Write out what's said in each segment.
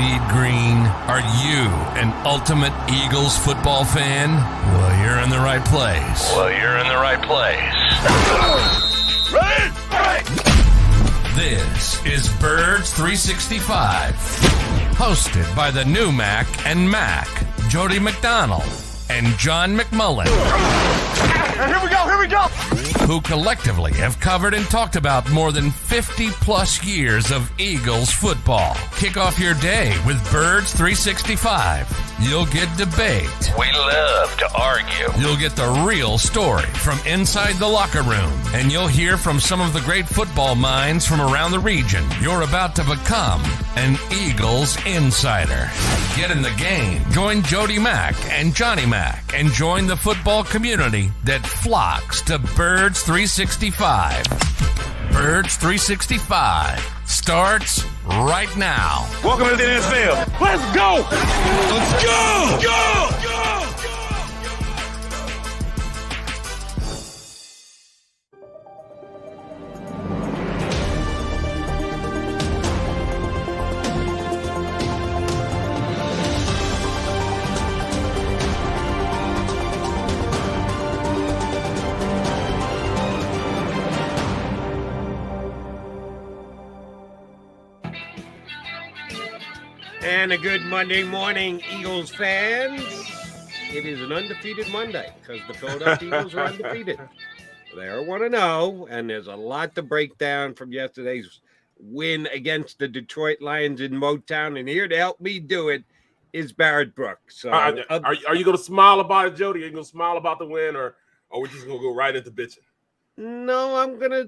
bleed green? Are you an ultimate Eagles football fan? Well, you're in the right place. This is Birds 365, hosted by the new Mac and Mac, Jody McDonald and John McMullen. Here we go. Who collectively have covered and talked about more than 50 plus years of Eagles football. Kick off your day with Birds 365. You'll get debate. We love to argue. You'll get the real story from inside the locker room. And you'll hear from some of the great football minds from around the region. You're about to become an Eagles insider. Get in the game. Join Jody Mack and Johnny Mack and join the football community that flocks to Birds 365. Birds 365 starts right now. Welcome to the NFL. Let's go. Let's go. Go. And a good Monday morning, Eagles fans. It is an undefeated Monday because the Philadelphia Eagles are undefeated. They are 1-0, and there's a lot to break down from yesterday's win against the Detroit Lions in Motown. And here to help me do it is Barrett Brooks. Are you going to smile about it, Jody? Are you going to smile about the win, or are we just going to go right into bitching? No, I'm gonna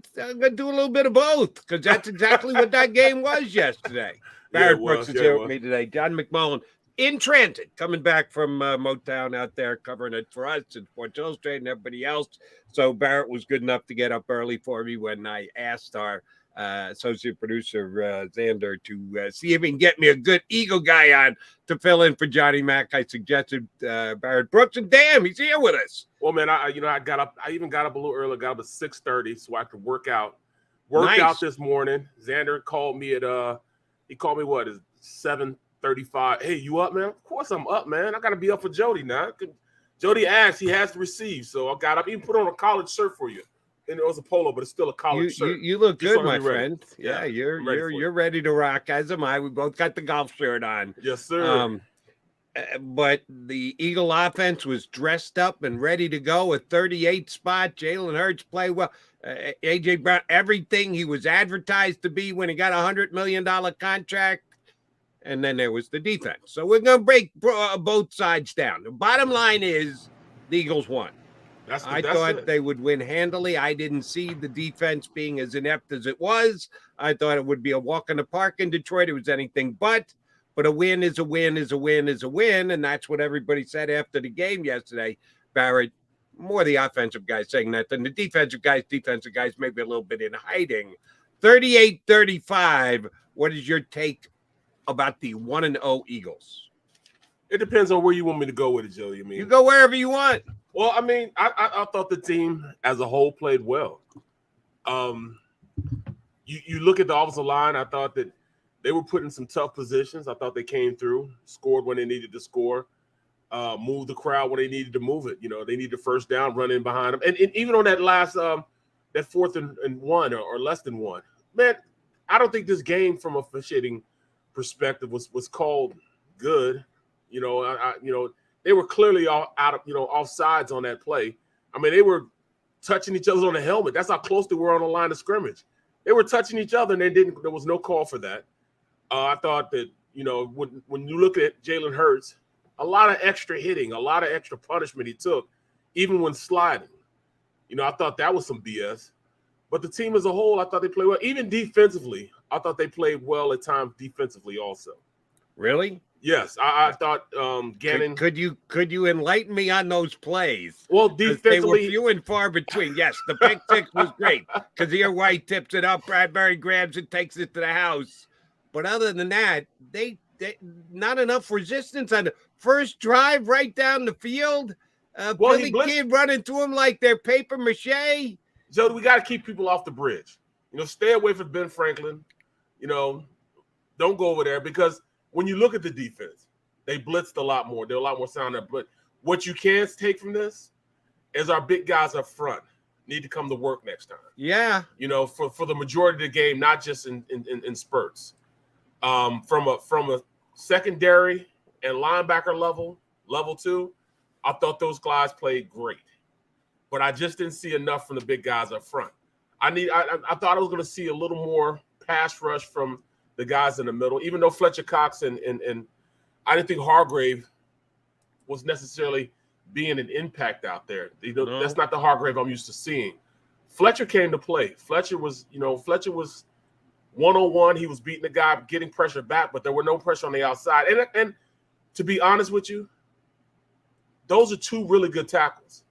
do a little bit of both because that's exactly what that game was yesterday. Barrett Brooks is here with me today. John McMullen in transit, coming back from Motown out there, covering it for us and Sports Illustrated and everybody else. So Barrett was good enough to get up early for me when I asked our associate producer, Xander, to see if he can get me a good Eagle guy on to fill in for Johnny Mack. I suggested Barrett Brooks, and damn, he's here with us. Well, man, I got up. I even got up a little early. Got up at 6:30 so I could work out. Worked out this morning. Xander called me at he called me what is 7:35. Hey, you up, man? Of course I'm up, man. I got to be up for Jody now. Jody asked, he has to receive, so I got up. Even put on a college shirt for you. And it was a polo, but it's still a college shirt. You look good, my friend. Yeah, you're ready to rock, as am I. We both got the golf shirt on. Yes, sir. But the Eagle offense was dressed up and ready to go. A 38 spot. Jalen Hurts played well. A.J. Brown, everything he was advertised to be when he got a $100 million contract. And then there was the defense. So we're going to break both sides down. The bottom line is the Eagles won. I thought they would win handily. I didn't see the defense being as inept as it was. I thought it would be a walk in the park in Detroit. It was anything but a win is a win is a win is a win. And that's what everybody said after the game yesterday. Barrett, more the offensive guys saying that than the defensive guys maybe a little bit in hiding. 38-35. What is your take about the 1-0 Eagles? It depends on where you want me to go with it, Jody. I mean, you go wherever you want. Well, I mean, I thought the team as a whole played well. You look at the offensive line, I thought that they were put in some tough positions. I thought they came through, scored when they needed to score, moved the crowd when they needed to move it. You know, they needed the first down, run in behind them. And even on that last, that 4th and 1 or less than 1, man, I don't think this game from a officiating perspective was called good. You know, they were clearly all out of, offsides on that play. I mean, they were touching each other on the helmet. That's how close they were on the line of scrimmage. They were touching each other, and there was no call for that. I thought that, when you look at Jalen Hurts, a lot of extra hitting, a lot of extra punishment he took, even when sliding. I thought that was some BS. But the team as a whole, I thought they played well. Even defensively, I thought they played well at times defensively also. Really? Yes, I thought Gannon. Could you enlighten me on those plays? Well, defensively, they were few and far between. Yes, the pick six was great. Kazir White tips it up, Bradbury grabs it, takes it to the house. But other than that, they not enough resistance on the first drive right down the field. Billy Kidd running to him like they're paper mache. Jody, we got to keep people off the bridge. Stay away from Ben Franklin. Don't go over there because when you look at the defense, they blitzed a lot more. They're a lot more sound. But what you can take from this is our big guys up front need to come to work next time. Yeah. For the majority of the game, not just in spurts. From a secondary and linebacker level 2, I thought those guys played great. But I just didn't see enough from the big guys up front. I thought I was going to see a little more pass rush from the guys in the middle, even though Fletcher Cox and I didn't think Hargrave was necessarily being an impact out there. No. That's not the Hargrave I'm used to seeing. Fletcher came to play. Fletcher was one-on-one. He was beating the guy, getting pressure back, but there were no pressure on the outside. And to be honest with you, those are 2 really good tackles.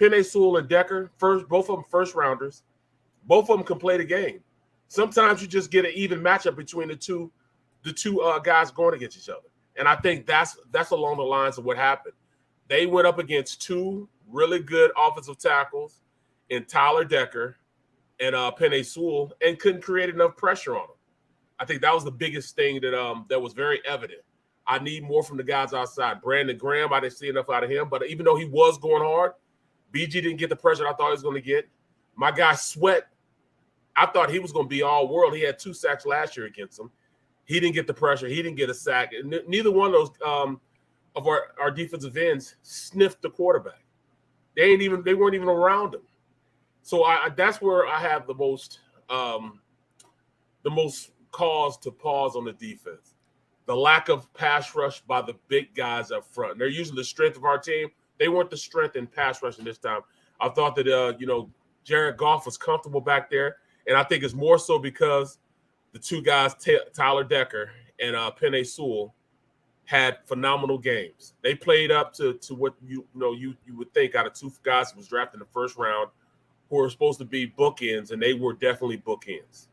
Penei Sewell and Decker, both of them first rounders. Both of them can play the game. Sometimes you just get an even matchup between the two guys going against each other. And I think that's along the lines of what happened. They went up against 2 really good offensive tackles in Tyler Decker and Penei Sewell and couldn't create enough pressure on them. I think that was the biggest thing that was very evident. I need more from the guys outside. Brandon Graham, I didn't see enough out of him, but even though he was going hard, BG didn't get the pressure I thought he was going to get. My guy Sweat, I thought he was going to be all world. He had 2 sacks last year against him. He didn't get the pressure. He didn't get a sack. Neither one of those of our defensive ends sniffed the quarterback. They weren't even around him. So that's where I have the most cause to pause on the defense. The lack of pass rush by the big guys up front. They're usually the strength of our team. They weren't the strength in pass rushing this time. I thought that Jared Goff was comfortable back there, and I think it's more so because the 2 guys, Tyler Decker and Penei Sewell, had phenomenal games. They played up to what you would think out of 2 guys who was drafted in the first round who were supposed to be bookends, and they were definitely bookends.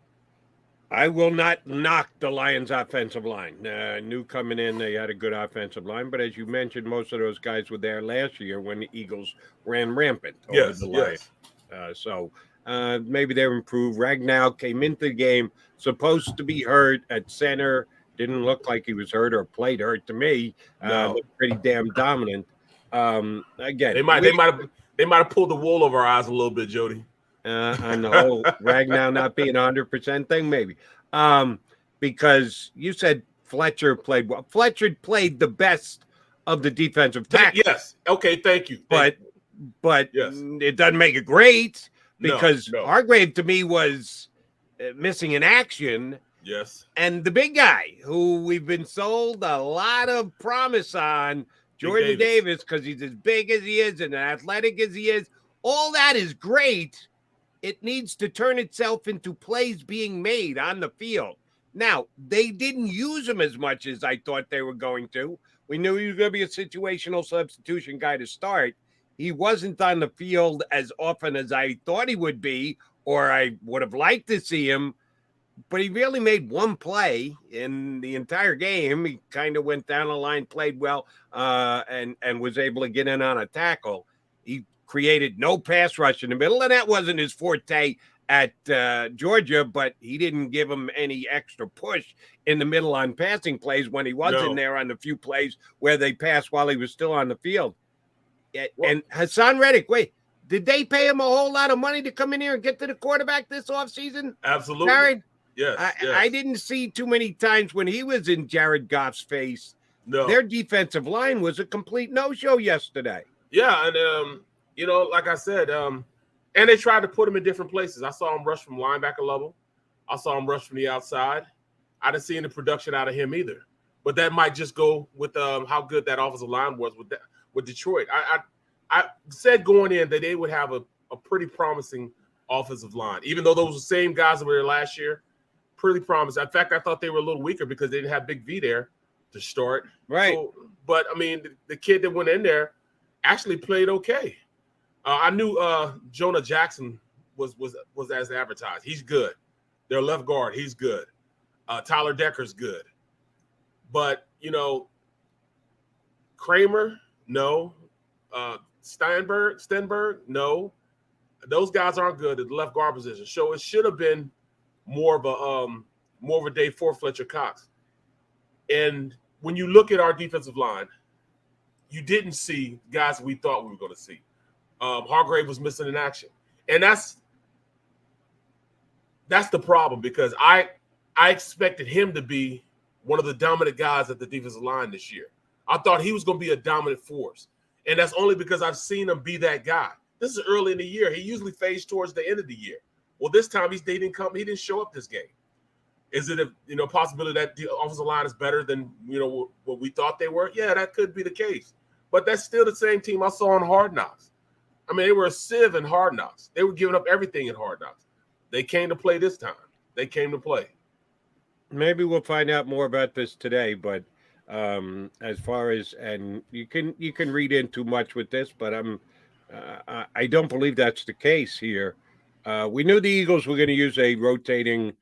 I will not knock the Lions' offensive line. Knew coming in they had a good offensive line, but as you mentioned, most of those guys were there last year when the Eagles ran rampant over the Lions. So maybe they're improved. Ragnow came into the game supposed to be hurt at center. Didn't look like he was hurt or played hurt to me. Looked pretty damn dominant. Again, they might have pulled the wool over our eyes a little bit, Jody. On the whole Ragnow not being 100% thing, maybe. Because you said Fletcher played well. Fletcher played the best of the defensive tackles. Yes. Okay, thank you. But yes, it doesn't make it great because Hargrave to me was missing in action. Yes. And the big guy who we've been sold a lot of promise on, Jordan Davis, because he's as big as he is and athletic as he is, all that is great. It needs to turn itself into plays being made on the field. Now, they didn't use him as much as I thought they were going to. We knew he was going to be a situational substitution guy to start. He wasn't on the field as often as I thought he would be, or I would have liked to see him. But he really made one play in the entire game. He kind of went down the line, played well, and was able to get in on a tackle. He created no pass rush in the middle, and that wasn't his forte at Georgia, but he didn't give him any extra push in the middle on passing plays when he was in there on the few plays where they passed while he was still on the field. And Hassan Reddick, wait, did they pay him a whole lot of money to come in here and get to the quarterback this offseason? Absolutely. Jared? Yes, I didn't see too many times when he was in Jared Goff's face. No. Their defensive line was a complete no-show yesterday. Yeah, and, like I said, and they tried to put him in different places. I saw him rush from linebacker level. I saw him rush from the outside. I didn't see any production out of him either. But that might just go with how good that offensive line was with Detroit. I said going in that they would have a pretty promising offensive line, even though those were the same guys that were there last year. Pretty promising. In fact, I thought they were a little weaker because they didn't have Big V there to start. Right. So, but, I mean, the kid that went in there actually played okay. I knew Jonah Jackson was as advertised. He's good. Their left guard, he's good. Tyler Decker's good. But, Kramer, no. Stenberg, no. Those guys aren't good at the left guard position. So it should have been more of a day for Fletcher Cox. And when you look at our defensive line, you didn't see guys we thought we were going to see. Hargrave was missing in action. And that's the problem, because I expected him to be one of the dominant guys at the defensive line this year. I thought he was going to be a dominant force. And that's only because I've seen him be that guy. This is early in the year. He usually fades towards the end of the year. Well, this time he didn't show up this game. Is it a possibility that the offensive line is better than what we thought they were? Yeah, that could be the case. But that's still the same team I saw in Hard Knocks. I mean, they were a sieve in Hard Knocks. They were giving up everything in Hard Knocks. They came to play this time. They came to play. Maybe we'll find out more about this today, but as far as, and you can read in too much with this, but I don't believe that's the case here. We knew the Eagles were going to use a rotating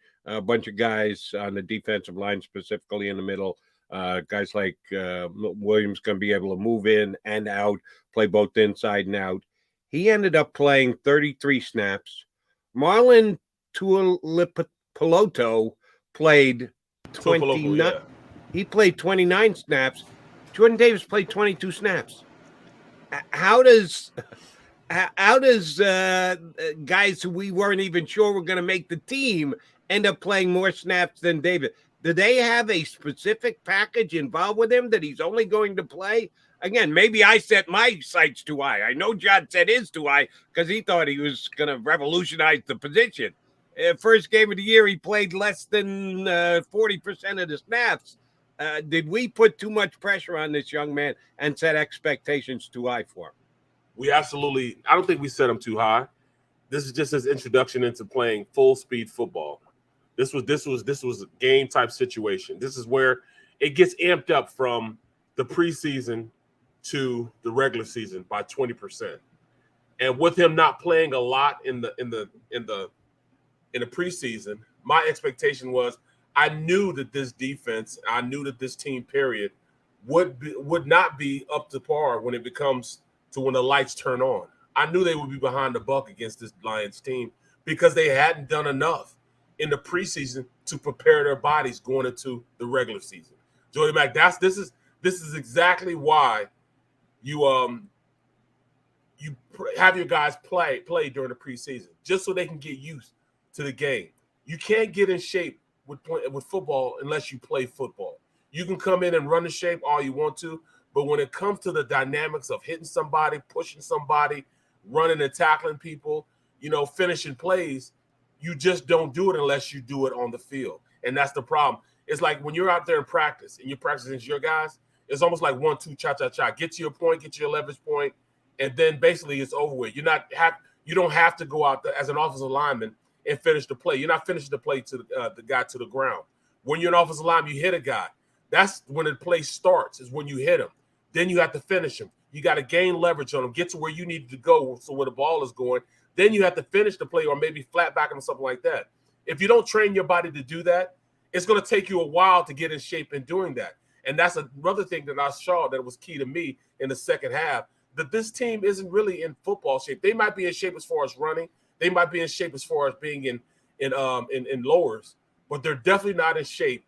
bunch of guys on the defensive line, specifically in the middle. Guys like Williams going to be able to move in and out, play both inside and out. He ended up playing 33 snaps. Marlon Tuipulotu played 29. Yeah. He played 29 snaps. Jordan Davis played 22 snaps. How does guys who we weren't even sure were going to make the team end up playing more snaps than David? Do they have a specific package involved with him that he's only going to play? Again, maybe I set my sights too high. I know John set his too high because he thought he was going to revolutionize the position. First game of the year, he played less than 40% of the snaps. Did we put too much pressure on this young man and set expectations too high for him? We absolutely – I don't think we set him too high. This is just his introduction into playing full-speed football. This was a game-type situation. This is where it gets amped up from the preseason to the regular season by 20%. And with him not playing a lot in the preseason, my expectation was I knew that this defense, I knew that this team, period, would not be up to par when it becomes to when the lights turn on. I knew they would be behind the buck against this Lions team because they hadn't done enough in the preseason to prepare their bodies going into the regular season. Jody Mack, this is exactly why you have your guys play during the preseason, just so they can get used to the game. You can't get in shape with football unless you play football. You can come in and run the shape all you want to, but when it comes to the dynamics of hitting somebody, pushing somebody, running and tackling people, finishing plays, you just don't do it unless you do it on the field. And that's the problem. It's like when you're out there in practice and you're practicing against your guys, it's almost like 1-2 cha-cha-cha. Get to your point, get to your leverage point, and then basically it's over with. You don't have to go out there as an offensive lineman and finish the play. You're not finishing the play to the guy to the ground. When you're an offensive lineman, you hit a guy. That's when the play starts, is when you hit him. Then you have to finish him. You got to gain leverage on him, get to where you need to go so where the ball is going. Then you have to finish the play or maybe flat back him or something like that. If you don't train your body to do that, it's going to take you a while to get in shape in doing that. And that's another thing that I saw that was key to me in the second half, that this team isn't really in football shape. They might be in shape as far as running. They might be in shape as far as being in lowers, but they're definitely not in shape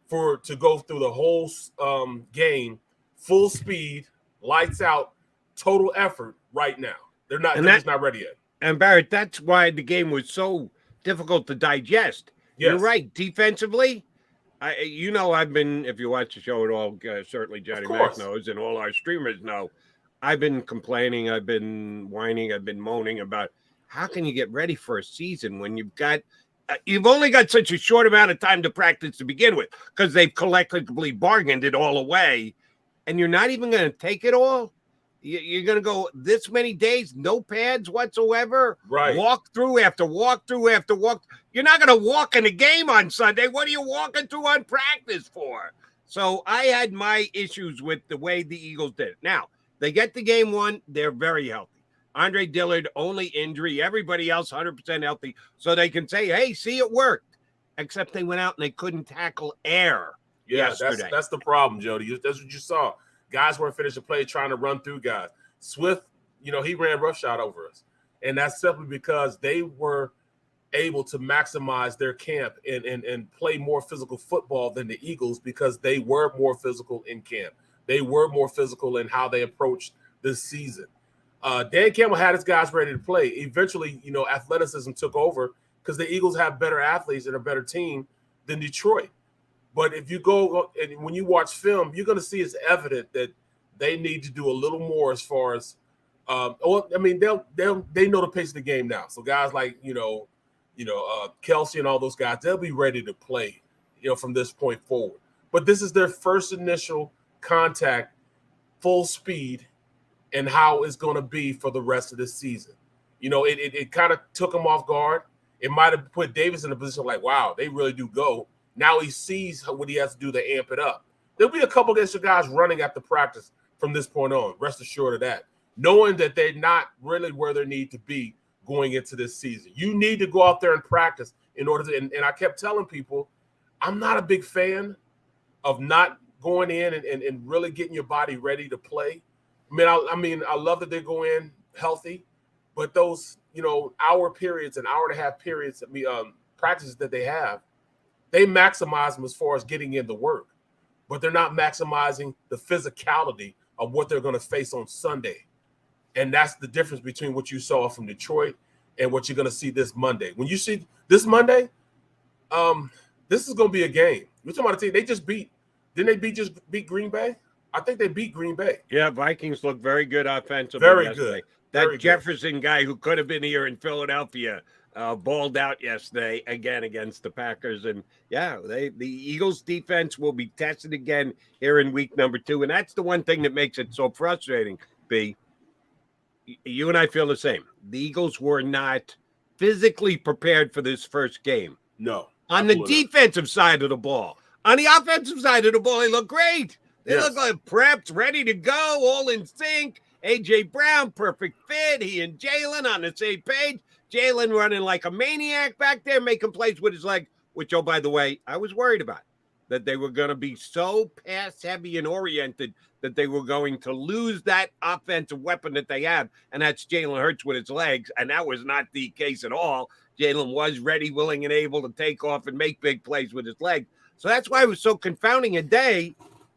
to go through the whole game, full speed, lights out, total effort right now. They're just not ready yet. And Barrett, that's why the game was so difficult to digest. Yes. You're right. Defensively, I've been, if you watch the show at all, certainly Johnny Mac knows, and all our streamers know, I've been complaining, I've been whining, I've been moaning about how can you get ready for a season when you've only got such a short amount of time to practice to begin with, because they've collectively bargained it all away, and you're not even going to take it all. You're going to go this many days, no pads whatsoever, right? Walk through after walk through after walk. You're not going to walk in a game on Sunday. What are you walking through on practice for? So I had my issues with the way the Eagles did it. Now, they get the game won. They're very healthy. Andre Dillard, only injury. Everybody else 100% healthy. So they can say, hey, see, it worked. Except they went out and they couldn't tackle air yesterday. That's the problem, Jody. That's what you saw. Guys weren't finishing play trying to run through guys. Swift, he ran roughshod over us. And that's simply because they were able to maximize their camp and play more physical football than the Eagles because they were more physical in camp. They were more physical in how they approached this season. Dan Campbell had his guys ready to play. Eventually, athleticism took over because the Eagles have better athletes and a better team than Detroit. But if you go and when you watch film, you're going to see it's evident that they need to do a little more as far as they know the pace of the game now. So guys like Kelsey and all those guys, they'll be ready to play, from this point forward. But this is their first initial contact, full speed, and how it's going to be for the rest of this season. It kind of took him off guard. It might have put Davis in a position like, wow, they really do go. Now he sees what he has to do to amp it up. There'll be a couple of extra guys running after practice from this point on. Rest assured of that, knowing that they're not really where they need to be going into this season. You need to go out there and practice in order to, and I kept telling people, I'm not a big fan of not going in and really getting your body ready to play. I love that they go in healthy, but those, hour periods and hour and a half periods, practices that they have, they maximize them as far as getting in the work, but they're not maximizing the physicality of what they're going to face on Sunday. And that's the difference between what you saw from Detroit and what you're going to see this Monday. When you see this Monday, this is going to be a game. We're talking about a team they just beat. Didn't they just beat Green Bay? I think they beat Green Bay. Yeah, Vikings look very good offensively. Very yesterday. good. That Very Jefferson good. guy who could have been here in Philadelphia balled out yesterday again against the Packers. And yeah, the Eagles defense will be tested again here in week number 2. And that's the one thing that makes it so frustrating, B. You and I feel the same. The Eagles were not physically prepared for this first game. No. On the defensive side of the ball. On the offensive side of the ball, they look great. They look like prepped, ready to go, all in sync. A.J. Brown, perfect fit. He and Jalen on the same page. Jalen running like a maniac back there, making plays with his leg, which, oh, by the way, I was worried about, that they were going to be so pass-heavy and oriented that they were going to lose that offensive weapon that they have, and that's Jalen Hurts with his legs, and that was not the case at all. Jalen was ready, willing, and able to take off and make big plays with his leg. So that's why it was so confounding a day.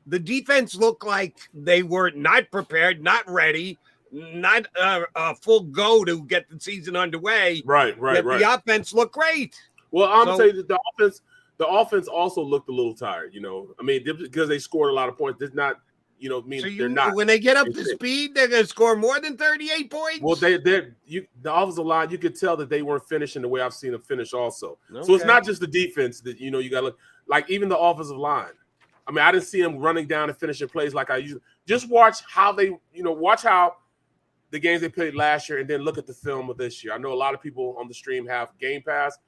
The defense looked like they were not prepared, not ready, not a full go to get the season underway. Right. The offense looked great. Well, I'm going to tell you that the offense also looked a little tired, because they scored a lot of points. Did not, they're not. When they get up to speed, they're going to score more than 38 points. Well, the offensive line, you could tell that they weren't finishing the way I've seen them finish also. Okay. So it's not just the defense that, you got to look, like even the offensive line. I didn't see them running down and finishing plays like I usually. Just watch how they, watch how the games they played last year and then look at the film of this year. I know a lot of people on the stream have Game Pass.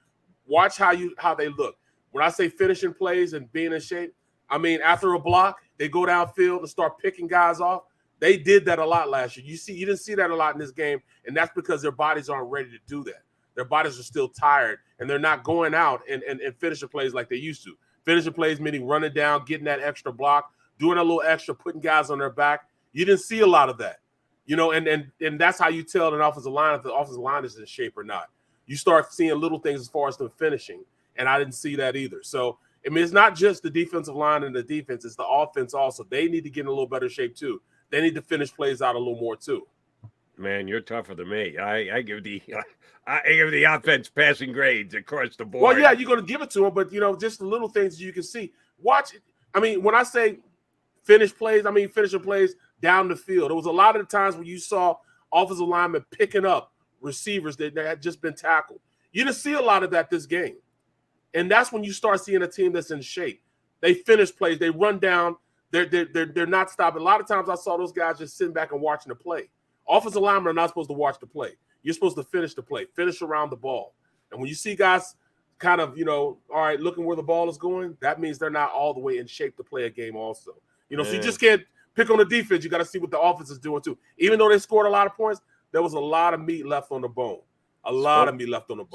Watch how they look. When I say finishing plays and being in shape, after a block, they go downfield and start picking guys off. They did that a lot last year. You didn't see that a lot in this game, and that's because their bodies aren't ready to do that. Their bodies are still tired, and they're not going out and finishing plays like they used to. Finishing plays meaning running down, getting that extra block, doing a little extra, putting guys on their back. You didn't see a lot of that, and that's how you tell an offensive line if the offensive line is in shape or not. You start seeing little things as far as them finishing, and I didn't see that either. So, it's not just the defensive line and the defense, it's the offense also. They need to get in a little better shape too. They need to finish plays out a little more too. Man, you're tougher than me. I give the offense passing grades across the board. Well, yeah, you're going to give it to them, but just the little things you can see. Watch it. When I say finish plays, finishing plays down the field. There was a lot of the times when you saw offensive linemen picking up receivers that had just been tackled. You didn't see a lot of that this game, and that's when you start seeing a team that's in shape. They finish plays. They run down. They're not stopping. A lot of times I saw those guys just sitting back and watching the play. Offensive linemen are not supposed to watch the play. You're supposed to finish the play, finish around the ball. And when you see guys kind of, all right, looking where the ball is going, that means they're not all the way in shape to play a game also. So you just can't pick on the defense. You got to see what the offense is doing too. Even though they scored a lot of points, there was a lot of meat left on the bone.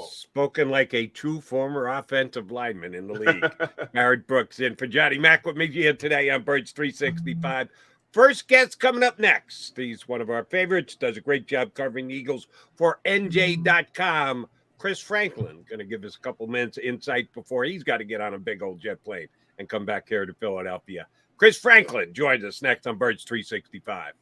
Spoken like a true former offensive lineman in the league. Barrett Brooks in for Johnny Mack with me here today on Birds 365. First guest coming up next. He's one of our favorites, does a great job covering the Eagles for NJ.com. Chris Franklin going to give us a couple minutes insight before he's got to get on a big old jet plane and come back here to Philadelphia. Chris Franklin joins us next on Birds 365.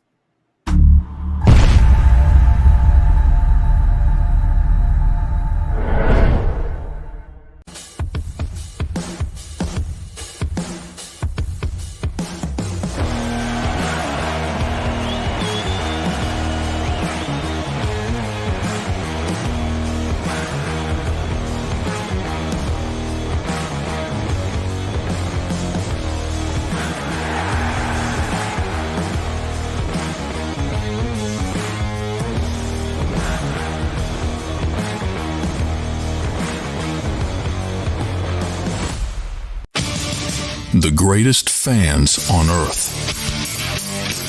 The greatest fans on earth.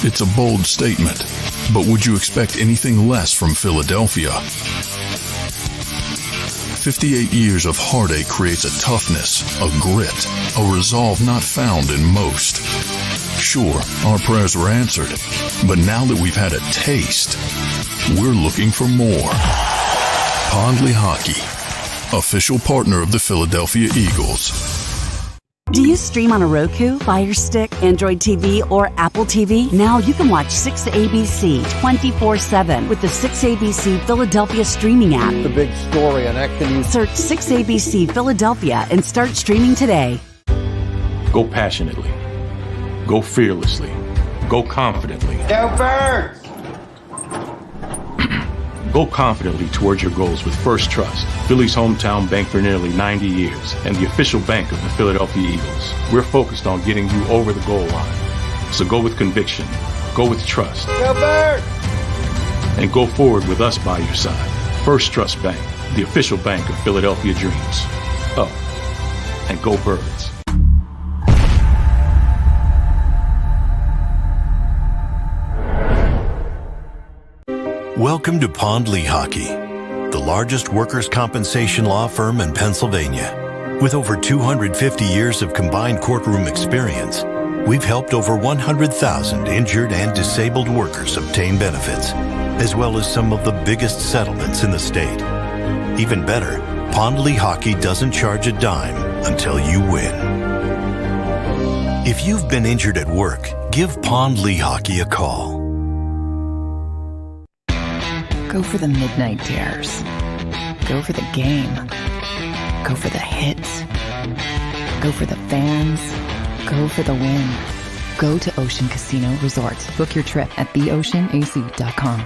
It's a bold statement, but would you expect anything less from Philadelphia? 58 years of heartache creates a toughness, a grit, a resolve not found in most. Sure, our prayers were answered, but now that we've had a taste, we're looking for more. Pondley Hockey, official partner of the Philadelphia Eagles. Do you stream on a Roku, Fire Stick, Android TV, or Apple TV? Now you can watch 6ABC 24/7 with the 6ABC Philadelphia streaming app. The big story on Action. Search 6ABC Philadelphia and start streaming today. Go passionately. Go fearlessly. Go confidently. Go Birds! Go confidently towards your goals with First Trust, Philly's hometown bank for nearly 90 years, and the official bank of the Philadelphia Eagles. We're focused on getting you over the goal line. So go with conviction, go with trust, Go Birds! and go forward with us by your side. First Trust Bank, the official bank of Philadelphia dreams. Oh, and go Birds. Welcome to Pondley Hockey, the largest workers' compensation law firm in Pennsylvania. With over 250 years of combined courtroom experience, we've helped over 100,000 injured and disabled workers obtain benefits, as well as some of the biggest settlements in the state. Even better, Pondley Hockey doesn't charge a dime until you win. If you've been injured at work, give Pondley Hockey a call. Go for the midnight dares. Go for the game. Go for the hits. Go for the fans. Go for the win. Go to Ocean Casino Resort. Book your trip at theoceanac.com.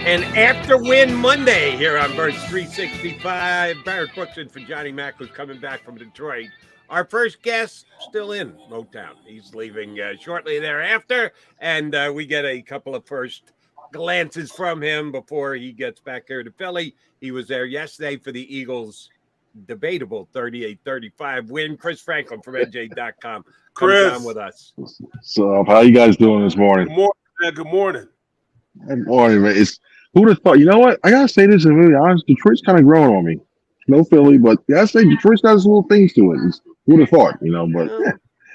And after win Monday here on Birds 365, Barrett Brookson for Johnny Mack, who's coming back from Detroit. Our first guest still in Motown. He's leaving shortly thereafter, and we get a couple of first glances from him before he gets back here to Philly. He was there yesterday for the Eagles' debatable 38-35 win. Chris Franklin from NJ.com comes on with us. So, how you guys doing this morning? Good morning, man. Good morning. Good morning, man. Who'd have thought? You know what? I gotta say this, and really honest, Detroit's kind of growing on me. No Philly, but I gotta say Detroit's got some little things to it. Who'd have thought? You know, but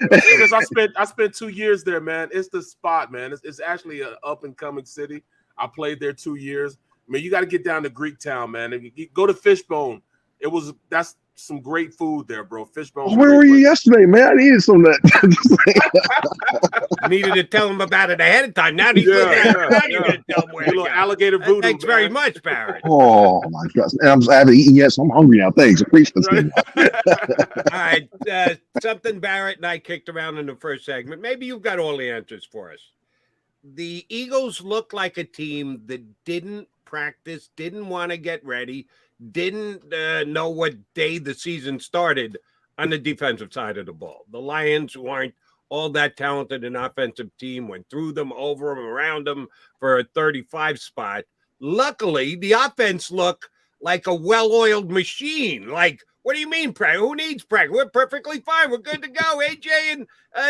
because I spent 2 years there, man. It's the spot, man. It's actually an up and coming city. I played there 2 years. I mean, you got to get down to Greektown, man. If you go to Fishbone, that's some great food there, bro. Fishbone. Where were you yesterday, man? I needed some of that. Needed to tell him about it ahead of time. Now he's Tell him where a little alligator voodoo. Thanks very much, Barrett. Oh my God! And I haven't eaten yet, so I'm hungry now. Thanks, appreciate it. All right, something Barrett and I kicked around in the first segment. Maybe you've got all the answers for us. The Eagles look like a team that didn't practice, didn't want to get ready, didn't know what day the season started on the defensive side of the ball. The Lions, who aren't all that talented an offensive team, went through them, over them, around them for a 35 spot. Luckily, the offense looked like a well-oiled machine, like What do you mean practice? Who needs practice? We're perfectly fine. We're good to go. AJ and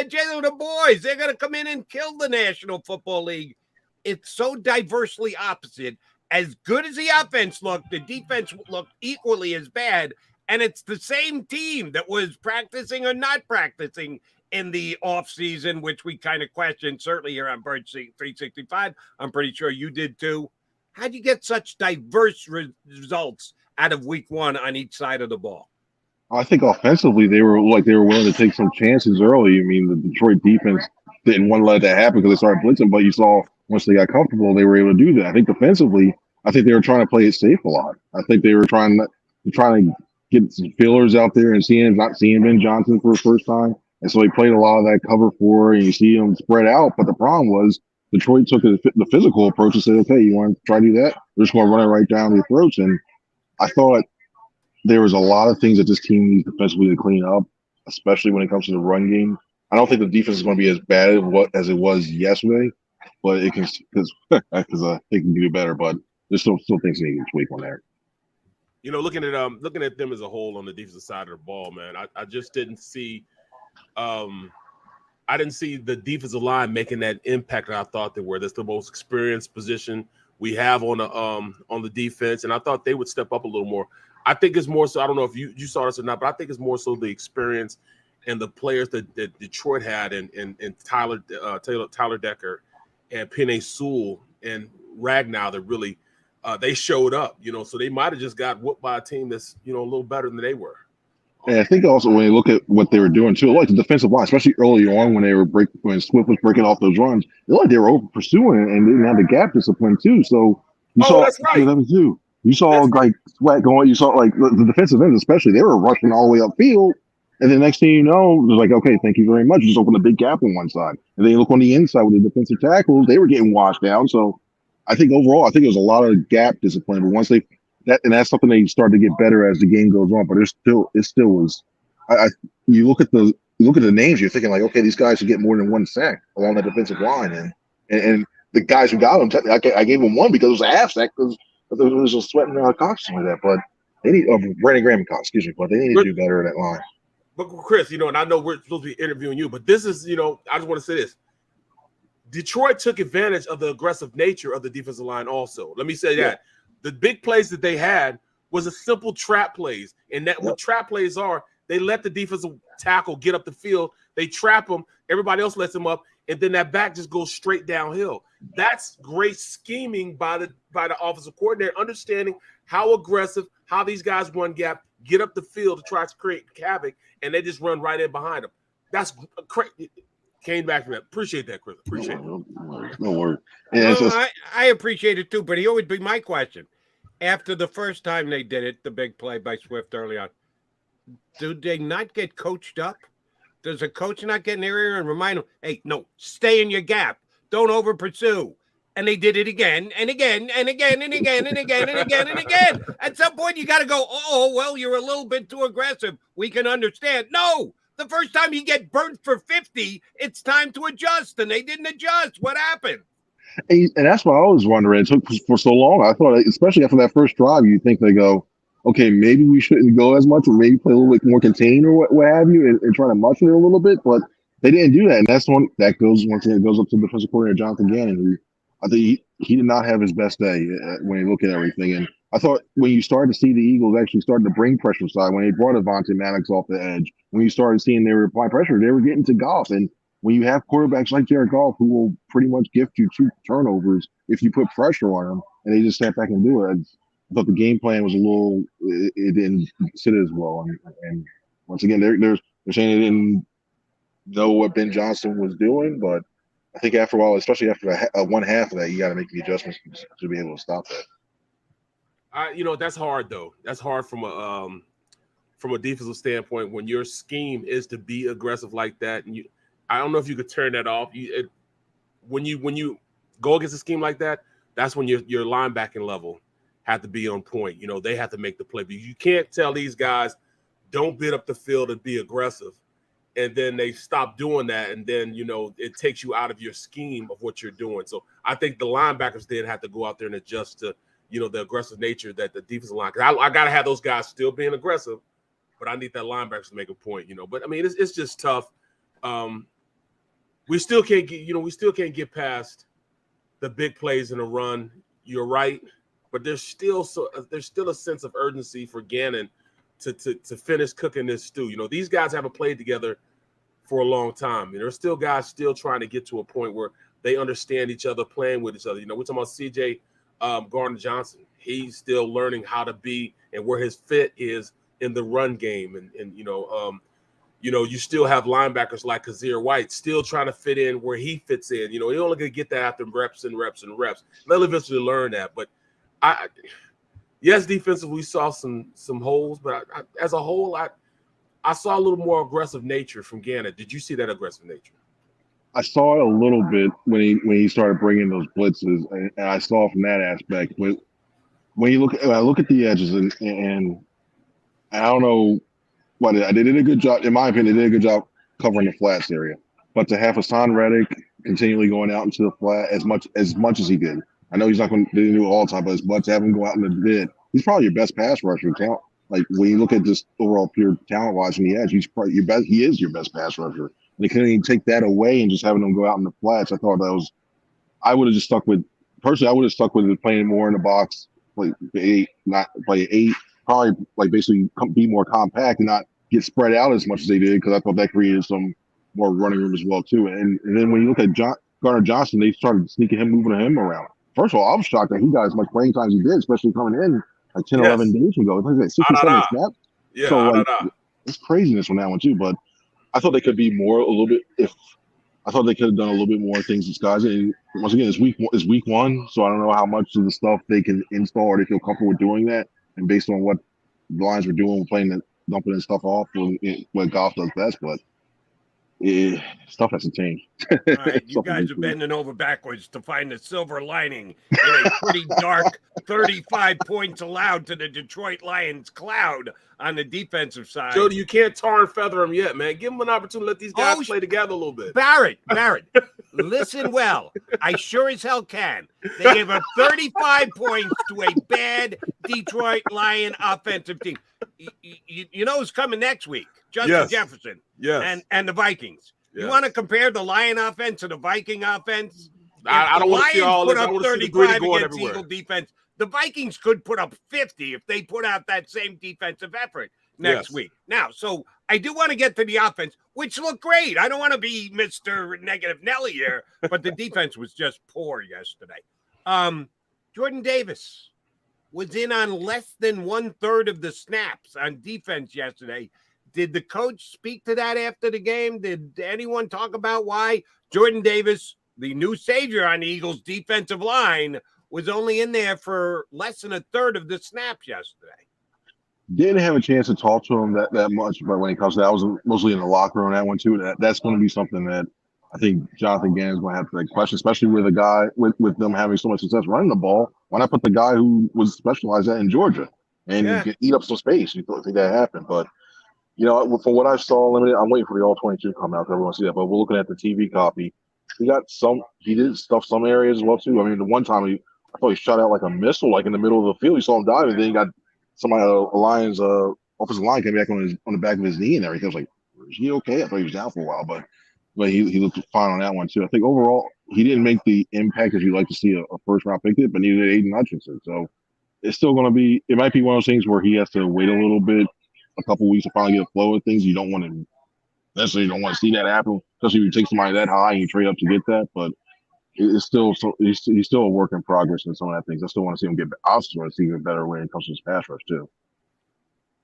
Jalen, the boys, they're going to come in and kill the National Football League. It's so diversely opposite. As good as the offense looked, the defense looked equally as bad. And it's the same team that was practicing or not practicing in the offseason, which we kind of questioned, certainly here on Bird 365. I'm pretty sure you did too. How'd you get such diverse results out of week one on each side of the ball? I think offensively they were willing to take some chances early. I mean, the Detroit defense didn't want to let that happen because they started blitzing, but you saw once they got comfortable, they were able to do that. I think defensively, I think they were trying to play it safe a lot. I think they were trying to get some fillers out there and not seeing Ben Johnson for the first time. And so he played a lot of that cover four, and you see him spread out. But the problem was Detroit took the physical approach and said, okay, you want to try to do that? We're just going to run it right down your throats. And I thought there was a lot of things that this team needs defensively to clean up, especially when it comes to the run game. I don't think the defense is going to be as bad as it was yesterday, but it can because they can do better. But there's still things needed to tweak on there. You know, looking at them as a whole on the defensive side of the ball, man, I just didn't see I didn't see the defensive line making that impact that I thought they were. That's the most experienced position we have on the defense, and I thought they would step up a little more. I think it's more so. I don't know if you saw this or not, but I think it's more so the experience and the players that Detroit had, and Tyler Decker and Penei Sewell and Ragnow that really they showed up. You know, so they might have just got whooped by a team that's a little better than they were. And I think also when you look at what they were doing too, like the defensive line, especially early on when Swift was breaking off those runs, they were over pursuing and didn't have the gap discipline too. So you saw that's right. That too. You saw Sweat going. You saw the defensive ends, especially they were rushing all the way upfield. And the next thing you know, it was like, okay, thank you very much. Just open a big gap on one side. And then you look on the inside with the defensive tackles, they were getting washed down. So I think overall, it was a lot of gap discipline. But once that's something they started to get better as the game goes on. But it still was. You look at the names, you're thinking like, okay, these guys should get more than one sack along the defensive line, and the guys who got them, I gave them one because it was a half sack because there was a Sweating Cox like that. But they need Brandon Graham and Cox, excuse me, but they need to do better at that line. But Chris, and I know we're supposed to be interviewing you, but this is, I just want to say this. Detroit took advantage of the aggressive nature of the defensive line also. Let me say that. The big plays that they had was a simple trap plays. And that what trap plays are, they let the defensive tackle get up the field. They trap them. Everybody else lets them up. And then that back just goes straight downhill. That's great scheming by the offensive coordinator, understanding how aggressive, how these guys run gap, get up the field to try to create havoc, and they just run right in behind them. That's crazy. Came back from that. Appreciate that, Chris. Appreciate it. No worries. Yeah, I appreciate it too, but here would be my question. After the first time they did it, the big play by Swift early on, do they not get coached up? Does a coach not get in their ear and remind them, hey, no, stay in your gap. Don't over pursue. And they did it again and again and again and again and again and again and again. At some point, you got to go, well, you're a little bit too aggressive. We can understand. No, the first time you get burnt for 50, it's time to adjust. And they didn't adjust. What happened? And that's what I was wondering. It took for so long. I thought, especially after that first drive, you think they go, okay, maybe we shouldn't go as much, or maybe play a little bit more contained, or what have you, and try to muscle it a little bit. But they didn't do that, and that's one that goes once again. It goes up to the defensive coordinator Jonathan Gannon, who I think he did not have his best day when you look at everything. And I thought when you started to see the Eagles actually starting to bring pressure inside, when they brought Avonte Maddox off the edge, when you started seeing they were applying pressure, they were getting to Goff. And when you have quarterbacks like Jared Goff, who will pretty much gift you 2 turnovers if you put pressure on them, and they just step back and do it. I thought the game plan was it didn't sit as well. And once again, they're saying they didn't know what Ben Johnson was doing, but I think after a while, especially after one half of that, you got to make the adjustments to be able to stop that. That's hard though. That's hard from a defensive standpoint when your scheme is to be aggressive like that. And I don't know if you could turn that off. When you go against a scheme like that, that's when your linebacking level have to be on point. They have to make the play. But you can't tell these guys, don't bid up the field and be aggressive. And then they stop doing that. And then, it takes you out of your scheme of what you're doing. So I think the linebackers then have to go out there and adjust to, the aggressive nature that the defensive line. Because I got to have those guys still being aggressive, but I need that linebacker to make a point, But I mean, it's just tough. We still can't get past the big plays in a run. You're right, but there's still a sense of urgency for Gannon to finish cooking this stew. These guys haven't played together for a long time. There's still guys still trying to get to a point where they understand each other, playing with each other. We're talking about CJ Gardner-Johnson. He's still learning how to be and where his fit is in the run game. And you still have linebackers like Kazir White still trying to fit in where he fits in. You're only going to get that after reps and reps and reps. They'll eventually learn that. But yes, defensively, we saw some holes, but as a whole, I saw a little more aggressive nature from Gannon. Did you see that aggressive nature? I saw it a little bit when he started bringing those blitzes, and I saw from that aspect. But when I look at the edges, and I don't know what they did a good job. In my opinion, they did a good job covering the flats area. But to have Hassan Reddick continually going out into the flat as much as he did, I know he's not going to do it all the time, but as much to have him go out in the bid, he's probably your best pass rusher. Like when you look at just overall pure talent wise in the edge, he's probably your best. He is your best pass rusher. And they couldn't even take that away and just having him go out in the flats. I thought I would have just stuck with playing more in the box, play 8, not play 8, probably like basically be more compact and not get spread out as much as they did, because I thought that created some more running room as well too. And then when you look at Gardner-Johnson, they started sneaking him, moving him around. First of all, I was shocked that he got as much playing time as he did, especially coming in like 10, 11 days ago. It's like 67 snaps. Yeah, so it's craziness on that one too. But I thought they could be more a little bit. I thought they could have done a little bit more things as guys. And once again, it's week one, so I don't know how much of the stuff they can install or they feel comfortable with doing that. And based on what the Lions were doing, dumping and stuff off, what Goff does best, but stuff has to change. All right, you guys are bending over backwards to find the silver lining in a pretty dark 35 points allowed to the Detroit Lions cloud on the defensive side. Jody, you can't tar and feather them yet, man. Give them an opportunity to let these guys play together a little bit. Barrett, listen well. I sure as hell can. They gave up 35 points to a bad Detroit Lion offensive team. You know who's coming next week? Justin Jefferson and the Vikings. You want to compare the Lion offense to the Viking offense? I don't want to see all this. I want to see the gritty going against everywhere. Eagle defense. The Vikings could put up 50 if they put out that same defensive effort next week. Now, so I do want to get to the offense, which looked great. I don't want to be Mr. Negative Nelly here, but the defense was just poor yesterday. Jordan Davis was in on less than 1/3 of the snaps on defense yesterday. Did the coach speak to that after the game? Did anyone talk about why Jordan Davis, the new savior on the Eagles' defensive line, was only in there for less than 1/3 of the snaps yesterday? Didn't have a chance to talk to him that much, but when it comes to that, I was mostly in the locker room on that one too. That's going to be something that I think Jonathan Gannon's going to have to question, especially with a guy with them having so much success running the ball. Why not put the guy who was specialized at in Georgia and eat up some space? You think that happened, but from what I saw, limited. I'm waiting for the all-22 to come out. Everyone see that, but we're looking at the TV copy. He did stuff some areas as well too. I mean, the one time I thought he shot out like a missile, like in the middle of the field. You saw him dive, and then he got somebody, a Lions offensive line came back on the back of his knee and everything. I was like, is he okay? I thought he was down for a while, but he looked fine on that one too. I think overall he didn't make the impact as you'd like to see a first round pick did, but neither did Aiden Hutchinson. So it's still going to be. It might be one of those things where he has to wait a little bit, a couple weeks to finally get a flow of things. You don't want to necessarily want to see that happen, especially if you take somebody that high and you trade up to get that. But it's still he's still a work in progress in some of that things. I still want to see him get. I also want to see him get better when it comes to his pass rush too.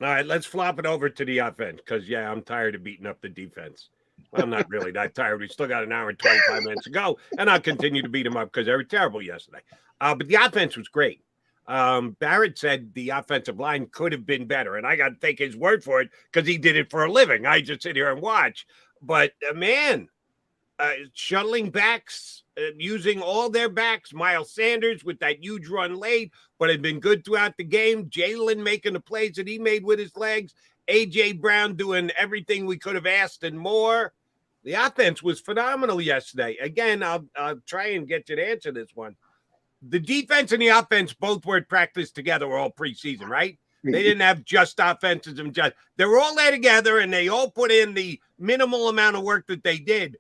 All right, let's flop it over to the offense because, I'm tired of beating up the defense. Well, I'm not really that tired. We still got an hour and 25 minutes to go, and I'll continue to beat them up because they were terrible yesterday. But the offense was great. Barrett said the offensive line could have been better, and I got to take his word for it because he did it for a living. I just sit here and watch. But, shuttling backs, using all their backs, Miles Sanders with that huge run late, but had been good throughout the game. Jalen making the plays that he made with his legs. A.J. Brown doing everything we could have asked and more. The offense was phenomenal yesterday. Again, I'll try and get you to answer this one. The defense and the offense both were at practice together all preseason, right? They didn't have just offenses and just. They were all there together, and they all put in the minimal amount of work that they did.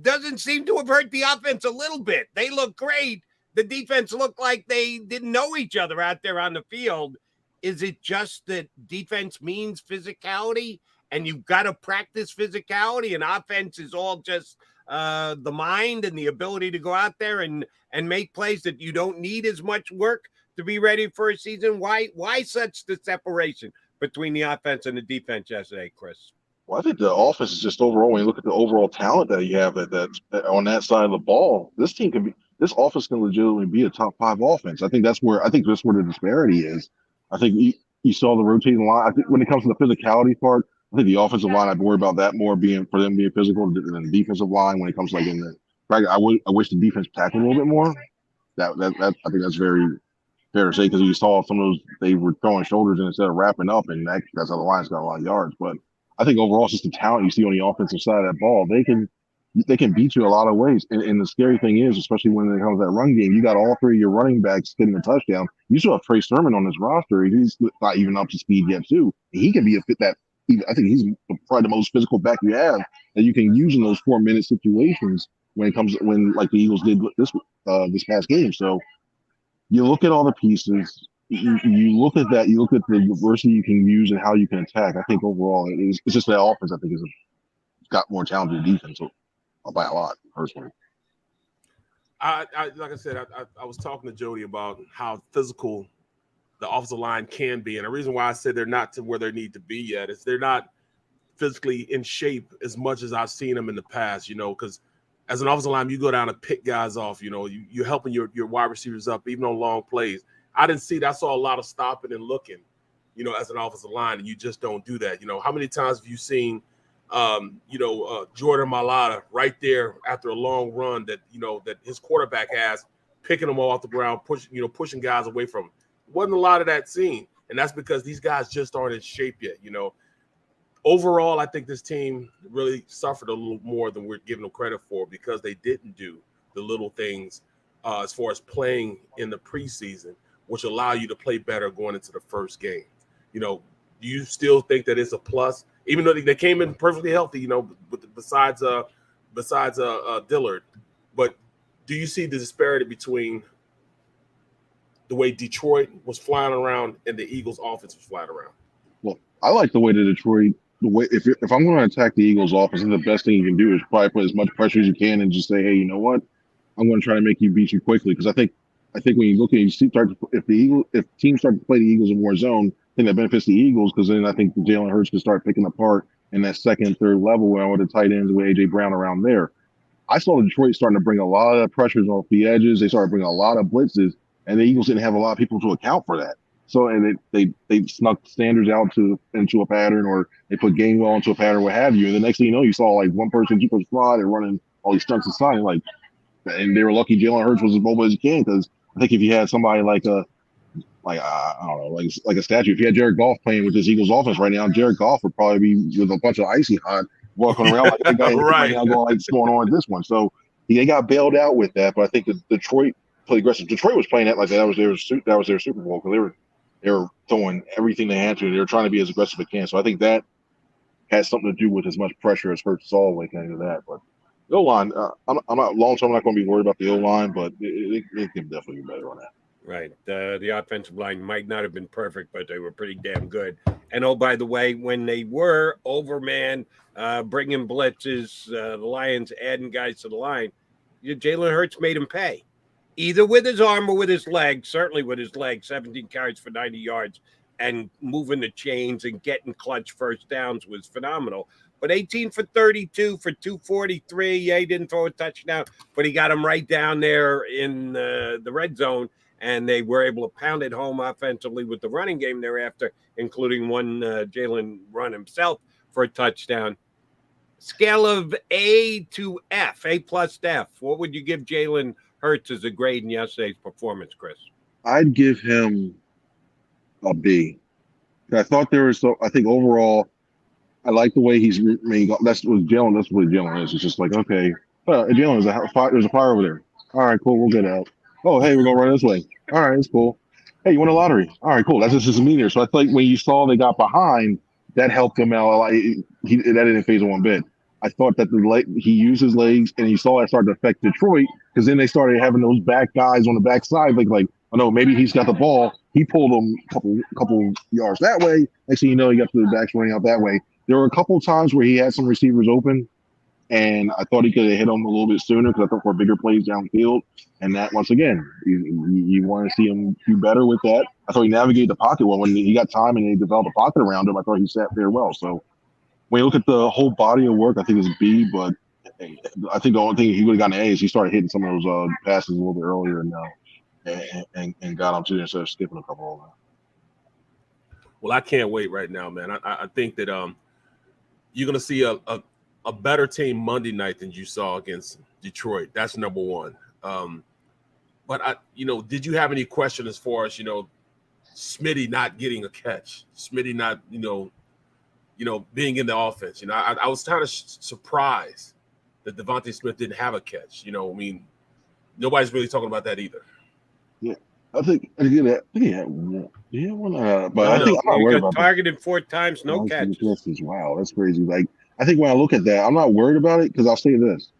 Doesn't seem to have hurt the offense a little bit. They look great. The defense looked like they didn't know each other out there on the field. Is it just that defense means physicality, and you've got to practice physicality, and offense is all just the mind and the ability to go out there and make plays that you don't need as much work to be ready for a season? Why such the separation between the offense and the defense yesterday, Chris? Well, I think the offense is just overall, when you look at the overall talent that you have that on that side of the ball, this offense can legitimately be a top 5 offense. I think that's where the disparity is. I think you saw the rotating line. I think when it comes to the physicality part, I think the offensive line, I'd worry about that more being physical than the defensive line. When it comes to like in the, I wish the defense tackled a little bit more. That I think that's very fair to say, because you saw some of those, they were throwing shoulders instead of wrapping up, and that's how the line's got a lot of yards. But I think overall, it's just the talent you see on the offensive side of that ball. They can beat you a lot of ways. And the scary thing is, especially when it comes to that run game, you got all 3 of your running backs getting a touchdown. You still have Trey Sermon on his roster. He's not even up to speed yet, too. He can be a fit that. I think he's probably the most physical back you have that you can use in those 4-minute situations when like the Eagles did this past game. So you look at all the pieces. You look at that. You look at the diversity you can use and how you can attack. I think overall, it's just that offense. I think is got more talented defense by a lot, personally. I like I said, I was talking to Jody about how physical the offensive line can be, and the reason why I said they're not to where they need to be yet is they're not physically in shape as much as I've seen them in the past. Because as an offensive lineman, you go down and pick guys off. You're helping your wide receivers up even on long plays. I saw a lot of stopping and looking, as an offensive line, and you just don't do that. How many times have you seen, Jordan Mailata right there after a long run that his quarterback has, picking them all off the ground, pushing guys away from him? Wasn't a lot of that seen, and that's because these guys just aren't in shape yet. Overall, I think this team really suffered a little more than we're giving them credit for, because they didn't do the little things as far as playing in the preseason, which allow you to play better going into the first game. Do you still think that it's a plus, even though they came in perfectly healthy, besides Dillard? But do you see the disparity between the way Detroit was flying around and the Eagles' offense was flying around? Well, I like the way if I'm going to attack the Eagles' offense, the best thing you can do is probably put as much pressure as you can and just say, hey, you know what? I'm going to try to make you beat you quickly, because I think when you look at if teams start to play the Eagles in more zone, then that benefits the Eagles, because then I think Jalen Hurts can start picking apart in that second and third level with the tight ends with A.J. Brown around there. I saw Detroit starting to bring a lot of pressures off the edges. They started bringing a lot of blitzes, and the Eagles didn't have a lot of people to account for that. So, and they snuck Sanders out into a pattern, or they put Gainwell into a pattern, what have you. And the next thing you know, you saw like one person keep us fly, they're running all these stunts aside, and they were lucky Jalen Hurts was as mobile as he can, because I think if you had somebody like a statue, if you had Jared Goff playing with this Eagles offense right now, Jared Goff would probably be with a bunch of icy hot walking around like the guy right now, going like what's going on with this one. So they got bailed out with that, but I think that Detroit played aggressive. Detroit was playing that like that was their Super Bowl, because they were throwing everything they had to. They were trying to be as aggressive as they can. So I think that has something to do with as much pressure as Hurts saw when it came to that. But the O-line, I'm not long term. I'm not going to be worried about the O-line, but it can definitely be better on that. Right. The offensive line might not have been perfect, but they were pretty damn good. And, oh, by the way, when they were overman, bringing blitzes, the Lions adding guys to the line, Jalen Hurts made him pay, either with his arm or with his leg, certainly with his leg, 17 carries for 90 yards, and moving the chains and getting clutch first downs was phenomenal. But 18 for 32 for 243. Yeah, he didn't throw a touchdown, but he got him right down there in the red zone. And they were able to pound it home offensively with the running game thereafter, including one Jalen run himself for a touchdown. Scale of A to F, A plus F. What would you give Jalen Hurts as a grade in yesterday's performance, Chris? I'd give him a B. I thought I think overall, I like the way he's made. That's what Jalen is. It's just like, okay, Jalen, there's a fire over there. All right, cool, we'll get out. Oh, hey, we're going to run this way. All right, it's cool. hey, you won a lottery. All right, cool. That's just me there. So I thought when you saw they got behind, that helped him out a lot. That didn't phase him one bit. I thought that he used his legs, and he saw that start to affect Detroit because then they started having those back guys on the backside, like, oh no, maybe he's got the ball. He pulled him a couple yards that way. Next thing you know, he got the backs running out that way. There were a couple of times where he had some receivers open, and I thought he could have hit them a little bit sooner because I thought for bigger plays downfield. And that, once again, you want to see him do better with that. I thought he navigated the pocket well. When he got time and they developed a pocket around him, I thought he sat very well. So when you look at the whole body of work, I think it's B, but I think the only thing he would have gotten an A is he started hitting some of those passes a little bit earlier and got them to there instead of skipping a couple of them. Well, I can't wait right now, man. I think that you're going to see a better team Monday night than you saw against Detroit. That's number one. But did you have any question as far as, Smitty not getting a catch, Smitty not, being in the offense? I was kind of surprised that Devontae Smith didn't have a catch. Nobody's really talking about that either. Yeah, I think he had one. Yeah, one. But I think I'm not worried about targeted 4 times, no catches. Wow, that's crazy. Like, I think when I look at that, I'm not worried about it because I'll say this: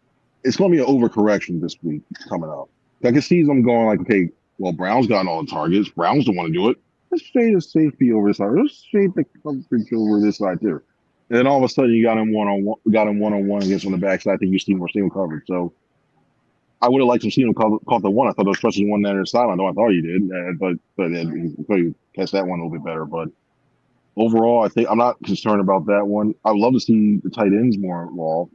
it's going to be an overcorrection this week coming up. I can see them going like, okay, well, Brown's gotten all the targets. Browns don't want to do it. Let's shade the safety over this side. Let's shade the coverage over this side too. And then all of a sudden, you got him one-on-one against on the backside. I think you see more single coverage. So I would have liked to see him caught the one. I thought those stretches one there sideline. I thought he did, but he catch that one a little bit better. But overall, I think I'm not concerned about that one. I would love to see the tight ends more involved.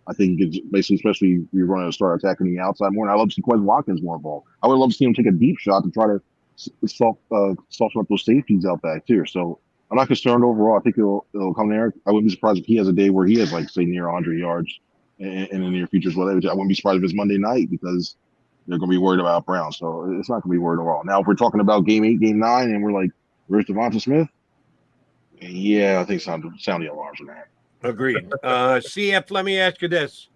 I think it's basically, especially if you're going to start attacking the outside more. And I love to see Quez Watkins more involved. I would love to see him take a deep shot to try to soften up those safeties out back too. So I'm not concerned overall. I think it'll come there. I wouldn't be surprised if he has a day where he has, like, say, near 100 yards in the near future as well. I wouldn't be surprised if it's Monday night because they're going to be worried about Brown. So it's not going to be worried at all. Now, if we're talking about game 8, game 9, and we're like, where's Devonta Smith? Yeah, I think sound the alarms on that. Agreed. CF, let me ask you this.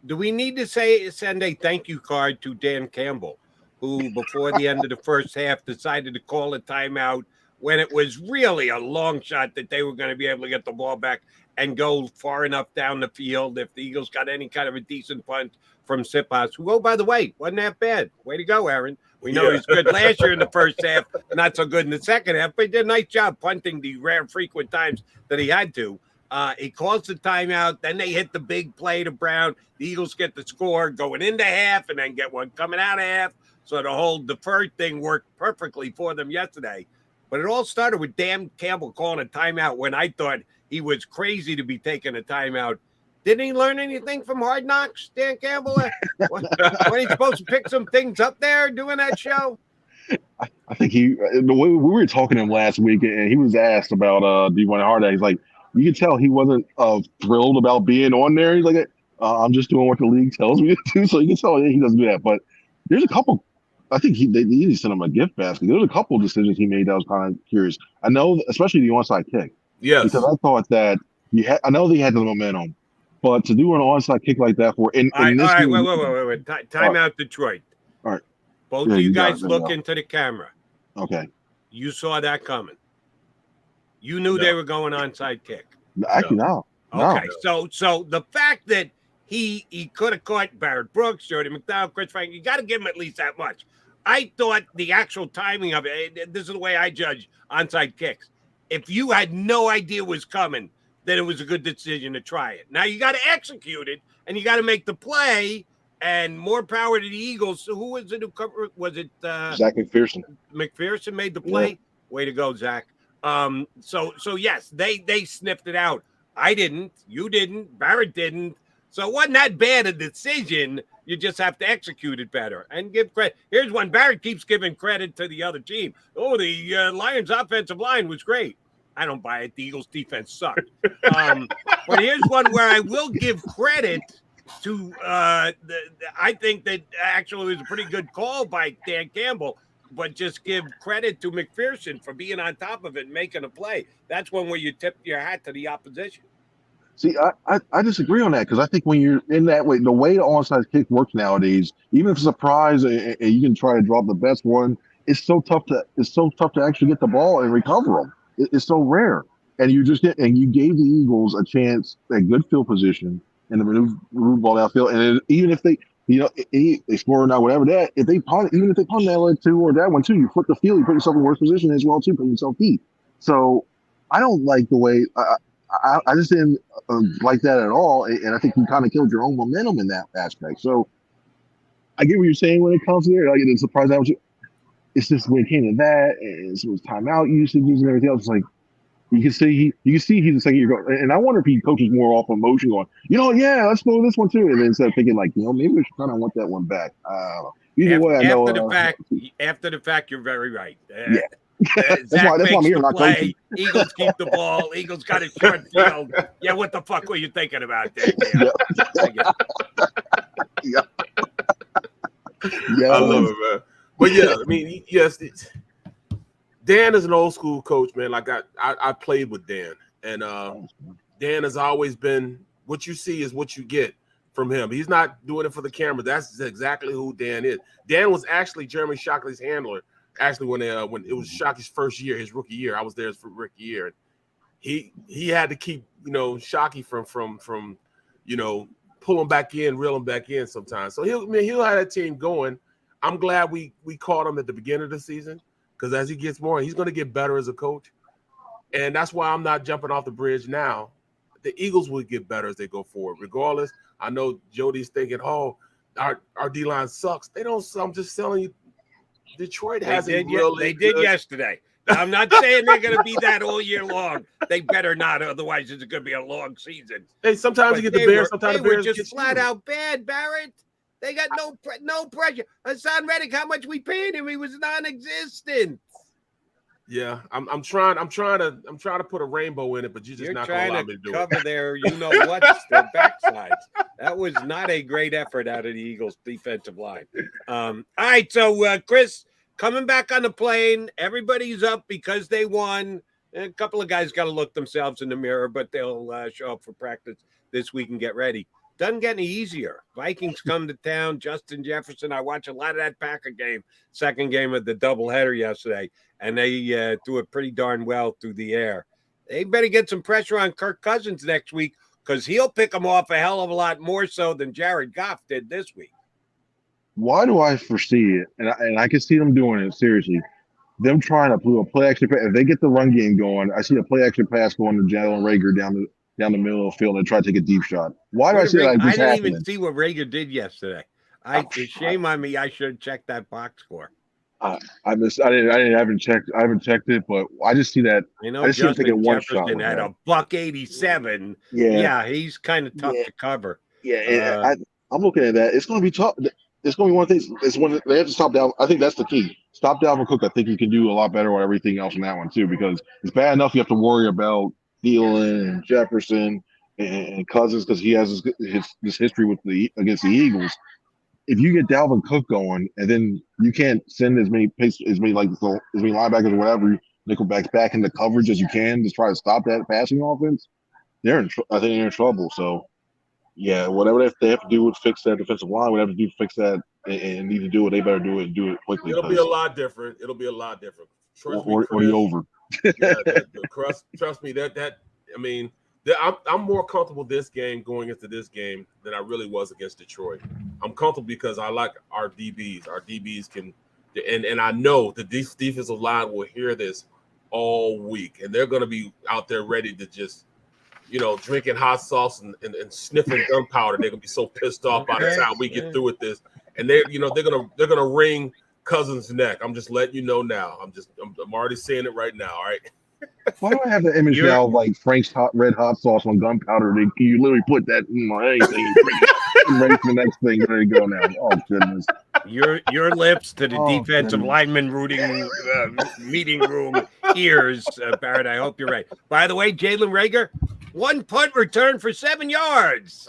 Do we need to send a thank you card to Dan Campbell, who before the end of the first half decided to call a timeout when it was really a long shot that they were going to be able to get the ball back and go far enough down the field if the Eagles got any kind of a decent punt from Sipas, who, oh, by the way, wasn't that bad. Way to go, Aaron. We know he's good last year in the first half, not so good in the second half, but he did a nice job punting the rare frequent times that he had to. He calls the timeout, then they hit the big play to Brown. The Eagles get the score going into half and then get one coming out of half. So the whole deferred thing worked perfectly for them yesterday. But it all started with Dan Campbell calling a timeout when I thought he was crazy to be taking a timeout. Didn't he learn anything from Hard Knocks, Dan Campbell? When he's supposed to pick some things up there doing that show? I think the way we were talking to him last week, and he was asked about do you want a hard knocks? He's like, you could tell he wasn't thrilled about being on there. He's like, I'm just doing what the league tells me to do. So you can tell he doesn't do that. But there's a couple. I think they need to send him a gift basket. There was a couple of decisions he made that I was kind of curious. I know, especially the onside kick. Yes. Because I thought that I know they had the momentum, but to do an onside kick like that for wait. Time out, Detroit. All right. Both of you guys look into the camera. Okay. You saw that coming. You knew they were going onside kick. Actually, no. Okay, so the fact that he could have caught Barrett Brooks, Jody McDowell, Chris Frank, you got to give him at least that much. I thought the actual timing of it, this is the way I judge onside kicks. If you had no idea it was coming, then it was a good decision to try it. Now you got to execute it, and you got to make the play, and more power to the Eagles. So who was it who covered? Was it Zach McPherson? McPherson made the play. Yeah. Way to go, Zach. So yes, they sniffed it out. I didn't, you didn't, Barrett didn't. So it wasn't that bad a decision. You just have to execute it better and give credit. Here's one. Barrett keeps giving credit to the other team. Oh, the Lions offensive line was great. I don't buy it. The Eagles defense sucked. But here's one where I will give credit to I think that actually was a pretty good call by Dan Campbell, but just give credit to McPherson for being on top of it and making a play. That's one where you tip your hat to the opposition. See, I disagree on that because I think when you're in that way, the way the onside kick works nowadays, even if it's a surprise and you can try to drop the best one, it's so tough to actually get the ball and recover them. It's so rare, and you gave the Eagles a chance at good field position and the maneuver ball downfield, and even if they score or not, whatever that, if they punt that led to or that one too, you flip the field, you put yourself in worse position as well too, put yourself deep. So I don't like the way I just didn't like that at all, and I think you kind of killed your own momentum in that aspect. So I get what you're saying when it comes to there. Like, it's surprised that it's just when it came to that, and it was timeout usages and everything else. It's like you can see he's the second year going, and I wonder if he coaches more off emotion, going, let's go this one too, and then instead of thinking like, maybe we should kind of want that one back. Either way, I know. After the fact, you're very right. Yeah. That's why I'm here. Not coaching. Eagles keep the ball. Eagles got a short field. Yeah, what the fuck were you thinking about there? Yeah. I love it, man. But yeah, I mean, yes, Dan is an old school coach, man. Like I played with Dan, and Dan has always been, what you see is what you get from him. He's not doing it for the camera. That's exactly who Dan is. Dan was actually Jeremy Shockley's handler. Actually, when it was Shockey's first year, his rookie year, I was there his rookie year, and he had to keep Shockey from pull him back in, reel him back in sometimes. So he'll have that team going. I'm glad we caught him at the beginning of the season, because as he gets more, he's going to get better as a coach. And that's why I'm not jumping off the bridge now. The Eagles will get better as they go forward. Regardless, I know Jody's thinking, our D-line sucks. They don't. I'm just telling you, Detroit hasn't really. They did yesterday. I'm not saying they're going to be that all year long. They better not, otherwise it's going to be a long season. Hey, sometimes you get the Bears. Sometimes the Bears were just flat out bad, Barrett. They got no pressure. Hassan Reddick, how much we paid him? He was non-existent. Yeah, I'm trying to put a rainbow in it, but you're just not going to allow me to do cover it. Their backsides. That was not a great effort out of the Eagles' defensive line. All right, so Chris, coming back on the plane, everybody's up because they won. And a couple of guys got to look themselves in the mirror, but they'll show up for practice this week and get ready. Doesn't get any easier. Vikings come to town. Justin Jefferson. I watched a lot of that Packer game, second game of the doubleheader yesterday, and they threw it pretty darn well through the air. They better get some pressure on Kirk Cousins next week, because he'll pick them off a hell of a lot more so than Jared Goff did this week. Why do I foresee it? And I can see them doing it, seriously. Them trying to do a play action pass. If they get the run game going, I see a play action pass going to Jalen Reagor down the middle of the field and try to take a deep shot. Why do I see that? I didn't even see what Reagor did yesterday. Shame on me. I should have checked that box score. I haven't checked it, but I just see that. I just Justin see him taking one shot at a $187. Yeah, he's kind of tough to cover. Yeah, I'm looking at that. It's going to be tough. It's going to be one of the things. It's when they have to stop down. I think that's the key. Stop Dalvin Cook. I think he can do a lot better on everything else in that one too, because it's bad enough you have to worry about Thielen and Jefferson and Cousins, because he has this history against the Eagles. If you get Dalvin Cook going, and then you can't send as many linebackers or whatever, nickelbacks back into coverage as you can to try to stop that passing offense, I think they're in trouble. So, yeah, whatever they have to do to fix that defensive line, whatever they do to fix that and need to do it, they better do it and do it quickly. It'll be a lot different. Or the over. Trust me, I'm more comfortable this game going into this game than I really was against Detroit. I'm comfortable because I like our DBs. Our DBs can, and I know the defensive line will hear this all week, and they're going to be out there ready to just, drinking hot sauce and sniffing gunpowder. They're going to be so pissed off by the time we get through with this, and they're gonna wring Cousins' neck. I'm just letting you know now. I'm already saying it right now. All right. Why do I have the image now of like Frank's red hot sauce on gunpowder? You literally put that in anything. I'm ready for the next thing. Ready to go now. Oh goodness. Your lips to the defensive lineman meeting room ears, Barrett. I hope you're right. By the way, Jalen Reagor, one punt return for 7 yards.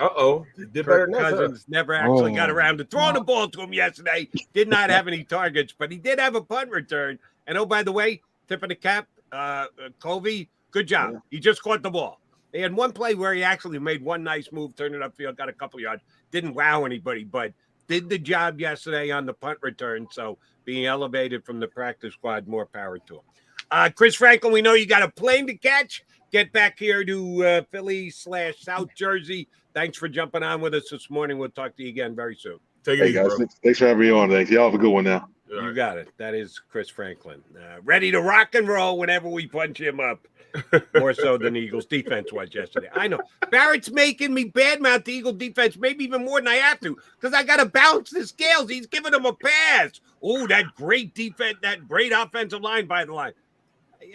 Did better than that. Cousins never actually got around to throwing the ball to him yesterday. Did not have any targets, but he did have a punt return. And by the way, tip of the cap. Covey, good job. He just caught the ball. They had one play where he actually made one nice move, turned it upfield, got a couple yards. Didn't wow anybody, but did the job yesterday on the punt return, so being elevated from the practice squad, more power to him. Chris Franklin, we know you got a plane to catch. Get back here to Philly/South Jersey. Thanks for jumping on with us this morning. We'll talk to you again very soon. Take it easy, guys. bro. Thanks for having me on. Thanks. Y'all have a good one now. You got it. That is Chris Franklin. Ready to rock and roll whenever we punch him up. More so than the Eagles defense was yesterday. I know. Barrett's making me badmouth the Eagle defense, maybe even more than I have to, because I got to balance the scales. He's giving them a pass. Oh, that great defense, that great offensive line, by the line.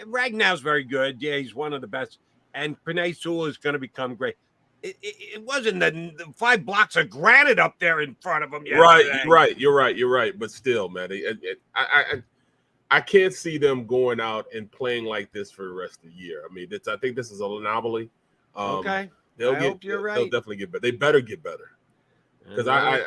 Ragnow's very good. Yeah, he's one of the best. And Penei Sewell is going to become great. It wasn't the 5 blocks of granite up there in front of him yesterday. You're right. But still, man, I can't see them going out and playing like this for the rest of the year. I mean, I think this is an anomaly. Okay. I hope you're right. They'll definitely get better. They better get better. Because I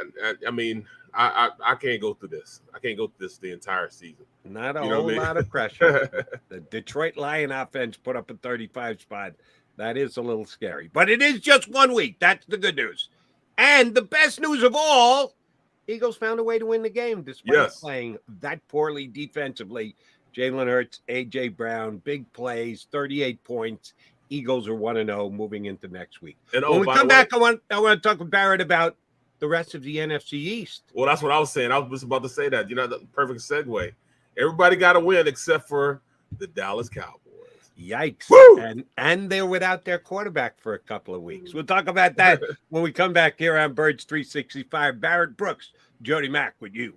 can't go through this. I can't go through this the entire season. Not a whole lot of pressure. The Detroit Lion offense put up a 35 spot. That is a little scary. But it is just 1 week. That's the good news. And the best news of all, Eagles found a way to win the game despite playing that poorly defensively. Jalen Hurts, A.J. Brown, big plays, 38 points. Eagles are 1-0 moving into next week. And when we come back, I want to talk with Barrett about the rest of the NFC East. Well, that's what I was saying. I was about to say that. The perfect segue. Everybody got to win except for the Dallas Cowboys. Yikes. Woo! And they're without their quarterback for a couple of weeks. We'll talk about that when we come back here on Birds 365. Barrett Brooks, Jody Mack with you.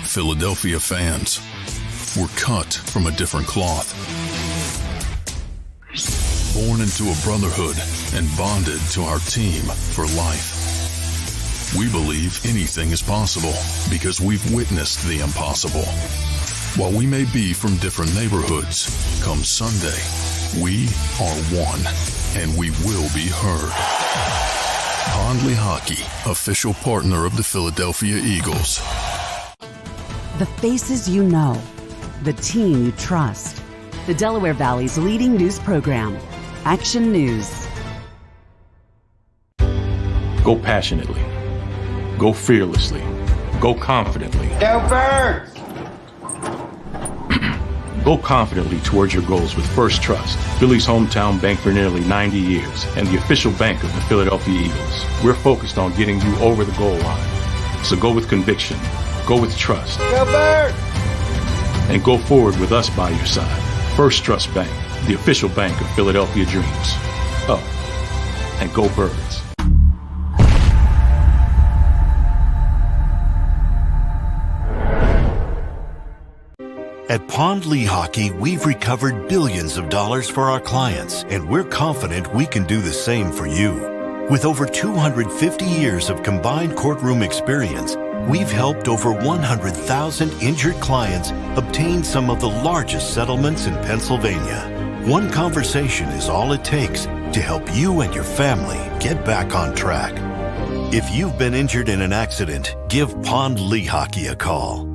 Philadelphia fans were cut from a different cloth. Born into a brotherhood and bonded to our team for life. We believe anything is possible because we've witnessed the impossible. While we may be from different neighborhoods, come Sunday, we are one and we will be heard. Pondley Hockey, official partner of the Philadelphia Eagles. The faces you know, the team you trust. The Delaware Valley's leading news program, Action News. Go passionately. Go fearlessly. Go confidently. Go Birds! Go confidently towards your goals with First Trust, Philly's hometown bank for nearly 90 years and the official bank of the Philadelphia Eagles. We're focused on getting you over the goal line. So go with conviction. Go with trust. Go Birds! And go forward with us by your side. First Trust Bank, the official bank of Philadelphia dreams. Oh, and go Birds. At Pond Lee Hockey, we've recovered billions of dollars for our clients, and we're confident we can do the same for you. With over 250 years of combined courtroom experience, we've helped over 100,000 injured clients obtain some of the largest settlements in Pennsylvania. One conversation is all it takes to help you and your family get back on track. If you've been injured in an accident, give Pond Lee Hockey a call.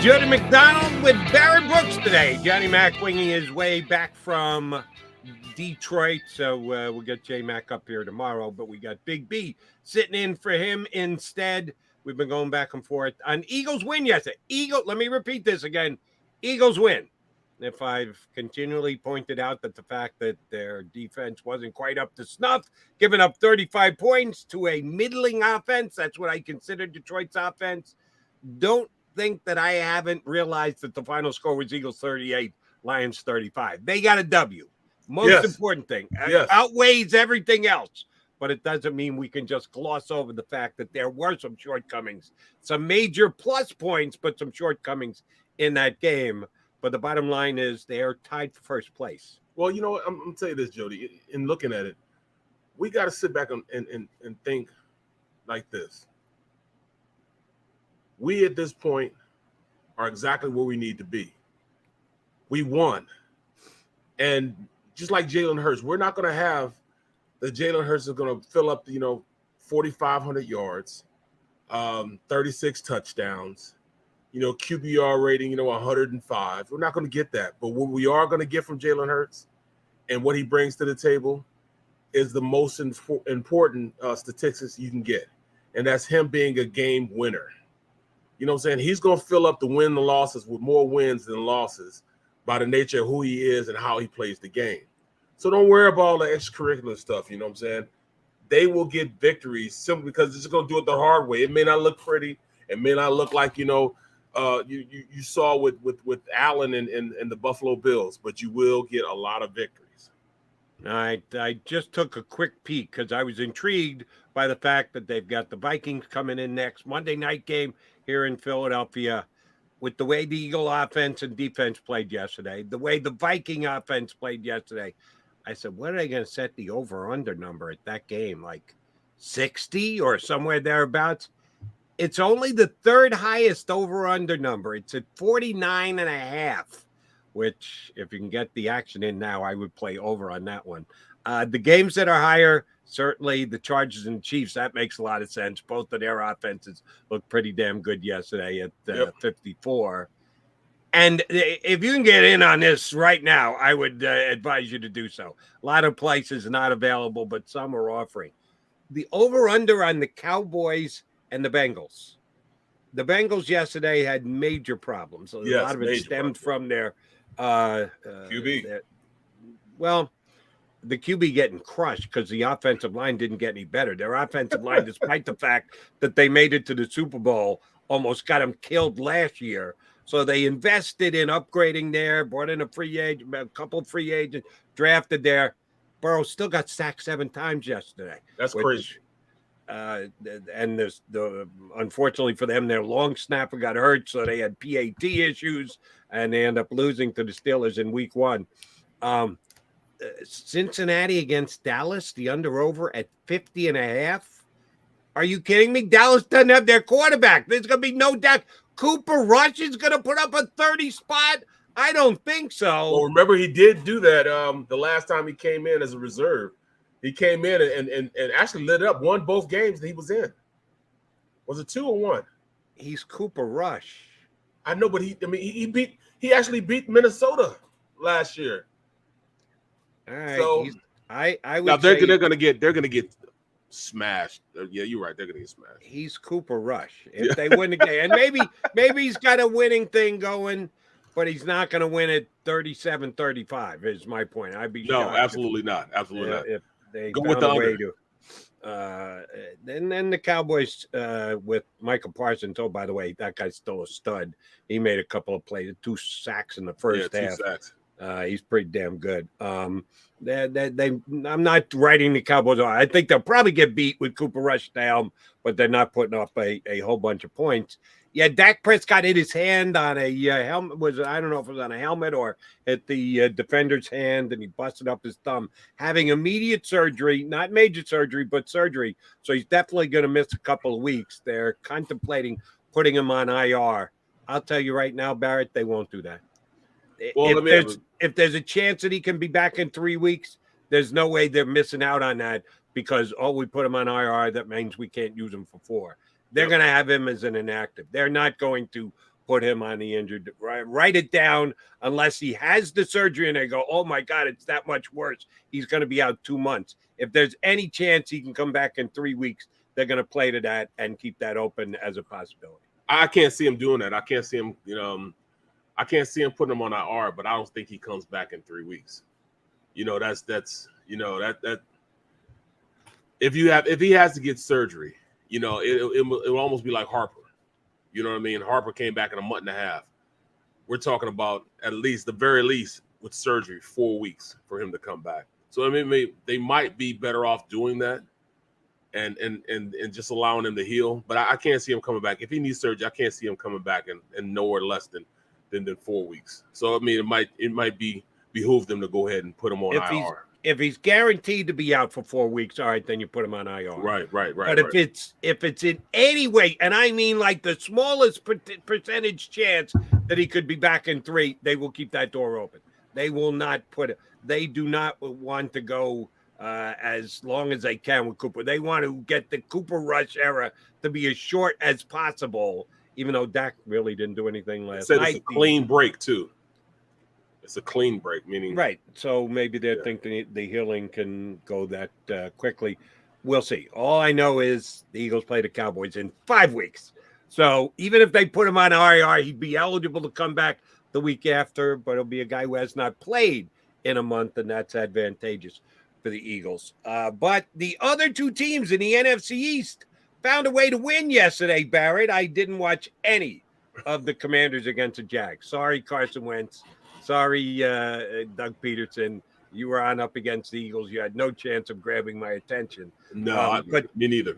Jody McDonald with Barry Brooks today. Johnny Mac winging his way back from Detroit, so we'll get J Mac up here tomorrow, but we got Big B sitting in for him instead. We've been going back and forth on Eagles win yesterday. Let me repeat this again. Eagles win. If I've continually pointed out that the fact that their defense wasn't quite up to snuff, giving up 35 points to a middling offense, that's what I consider Detroit's offense. Don't think that I haven't realized that the final score was Eagles 38, Lions 35. They got a W. Most important thing. Outweighs everything else. But it doesn't mean we can just gloss over the fact that there were some shortcomings. Some major plus points, but some shortcomings in that game. But the bottom line is they are tied for first place. Well, you know what? I'm going to tell you this, Jody. In looking at it, we got to sit back and think like this. We, at this point, are exactly where we need to be. We won. And just like Jalen Hurts, we're not going to have the Jalen Hurts is going to fill up, 4,500 yards, 36 touchdowns, QBR rating, 105. We're not going to get that. But what we are going to get from Jalen Hurts and what he brings to the table is the most important statistics you can get. And that's him being a game winner. You know what I'm saying? He's going to fill up the win and losses with more wins than losses by the nature of who he is and how he plays the game. So don't worry about all the extracurricular stuff, you know what I'm saying? They will get victories simply because they're just going to do it the hard way. It may not look pretty. It may not look like, you saw with Allen and the Buffalo Bills, but you will get a lot of victories. All right. I just took a quick peek because I was intrigued by the fact that they've got the Vikings coming in next Monday night game here in Philadelphia. With the way the Eagle offense and defense played yesterday, the way the Viking offense played yesterday, I said, what are they going to set the over-under number at that game? Like 60 or somewhere thereabouts? It's only the third highest over-under number. It's at 49.5, which if you can get the action in now, I would play over on that one. The games that are higher, certainly the Chargers and Chiefs, that makes a lot of sense. Both of their offenses looked pretty damn good yesterday at 54. And if you can get in on this right now, I would advise you to do so. A lot of places are not available, but some are offering. The over-under on the Cowboys and the Bengals. The Bengals yesterday had major problems. A lot of it stemmed from their QB. The QB getting crushed because the offensive line didn't get any better. Their offensive line, despite the fact that they made it to the Super Bowl, almost got them killed last year. So they invested in upgrading there, brought in a couple of free agents, drafted there. Burrow still got sacked 7 times yesterday. That's crazy. And unfortunately for them, their long snapper got hurt, so they had PAT issues, and they end up losing to the Steelers in week 1. Cincinnati against Dallas, the under-over at 50.5. Are you kidding me? Dallas doesn't have their quarterback. There's going to be no doubt. Cooper Rush is going to put up a 30 spot? I don't think so. Well, remember, he did do that the last time he came in as a reserve. He came in and actually lit it up, won both games that he was in. Was it 2 or 1? He's Cooper Rush. I know, but he actually beat Minnesota last year. All right. So I would now say they're gonna get smashed. Yeah, you're right. They're gonna get smashed. He's Cooper Rush. If they win the game, and maybe he's got a winning thing going, but he's not going to win it 37-35. Is my point. I'd be absolutely not. Absolutely not. If they go found with the a way under. And then the Cowboys with Michael Parsons. Oh, by the way, that guy's still a stud. He made a couple of plays, 2 sacks in the first half. 2 sacks. He's pretty damn good. I'm not writing the Cowboys on. I think they'll probably get beat with Cooper Rush down, but they're not putting up a whole bunch of points. Yeah, Dak Prescott hit his hand on a helmet. I don't know if it was on a helmet or at the defender's hand, and he busted up his thumb. Having immediate surgery, not major surgery, but surgery. So he's definitely going to miss a couple of weeks. They're contemplating putting him on IR. I'll tell you right now, Barrett, they won't do that. Well, if there's a chance that he can be back in 3 weeks, there's no way they're missing out on that because, we put him on IR. That means we can't use him for 4. They're going to have him as an inactive. They're not going to put him on the injured. Write it down unless he has the surgery and they go, oh, my God, it's that much worse. He's going to be out 2 months. If there's any chance he can come back in 3 weeks, they're going to play to that and keep that open as a possibility. I can't see him doing that. I can't see him, I can't see him putting him on IR, but I don't think he comes back in 3 weeks. That's if he has to get surgery, it'll almost be like Harper. You know what I mean? Harper came back in a month and a half. We're talking about at least, the very least, with surgery, 4 weeks for him to come back. So I mean, they might be better off doing that and just allowing him to heal. But I can't see him coming back. If he needs surgery, I can't see him coming back in nowhere less than 4 weeks. So I mean, it might behoove them to go ahead and put him on IR. If he's guaranteed to be out for 4 weeks, all right, then you put him on IR. Right. But if it's in any way, and I mean like the smallest percentage chance that he could be back in 3, they will keep that door open. They will not put it. They do not want to go as long as they can with Cooper. They want to get the Cooper Rush era to be as short as possible, even though Dak really didn't do anything last night. It's a clean break, too. It's a clean break, meaning... Right. So maybe they're thinking the healing can go that quickly. We'll see. All I know is the Eagles play the Cowboys in 5 weeks. So even if they put him on IR, he'd be eligible to come back the week after, but it'll be a guy who has not played in a month, and that's advantageous for the Eagles. But the other 2 teams in the NFC East found a way to win yesterday, Barrett. I didn't watch any of the Commanders against the Jags. Sorry, Carson Wentz. Sorry, Doug Peterson. You were on up against the Eagles. You had no chance of grabbing my attention. No, but me neither.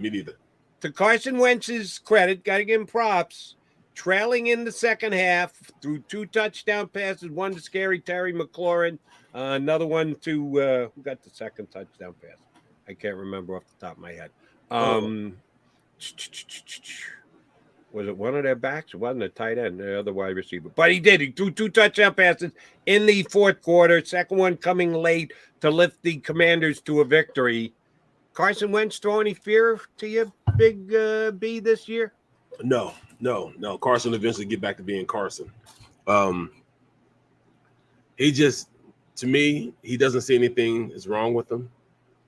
To Carson Wentz's credit, got to give him props. Trailing in the second half, threw 2 touchdown passes, one to Scary Terry McLaurin, another one to who got the second touchdown pass? I can't remember off the top of my head. Was it one of their backs? It wasn't a tight end, the other wide receiver. But he did. He threw 2 touchdown passes in the fourth quarter. Second one coming late to lift the Commanders to a victory. Carson Wentz throw any fear to you, Big B, this year? No. Carson eventually get back to being Carson. He just, to me, he doesn't see anything is wrong with him.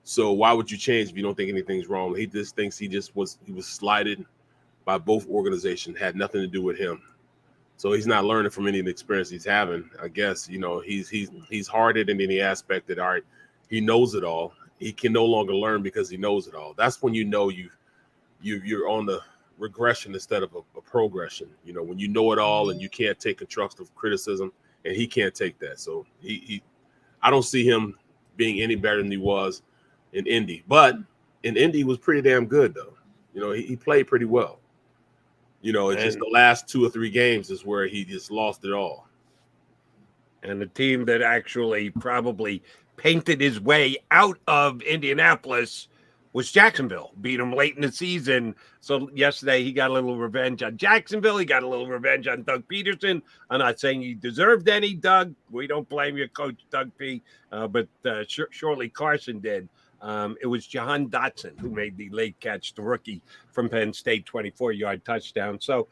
So why would you change if you don't think anything's wrong? He just thinks he was slighted by both organizations, had nothing to do with him. So he's not learning from any of the experience he's having. I guess, he's hard-headed in any aspect that, all right, he knows it all. He can no longer learn because he knows it all. That's when you're on the regression instead of a progression. When you know it all and you can't take constructive criticism, and he can't take that. So I don't see him being any better than he was in Indy. But in Indy, he was pretty damn good, though. He played pretty well. It's just the last 2 or 3 games is where he just lost it all. And the team that actually probably painted his way out of Indianapolis was Jacksonville. Beat him late in the season. So yesterday he got a little revenge on Jacksonville. He got a little revenge on Doug Peterson. I'm not saying he deserved any, Doug. We don't blame you, Coach Doug P. But surely Carson did. It was Jahan Dotson who made the late catch, the rookie from Penn State, 24-yard touchdown. So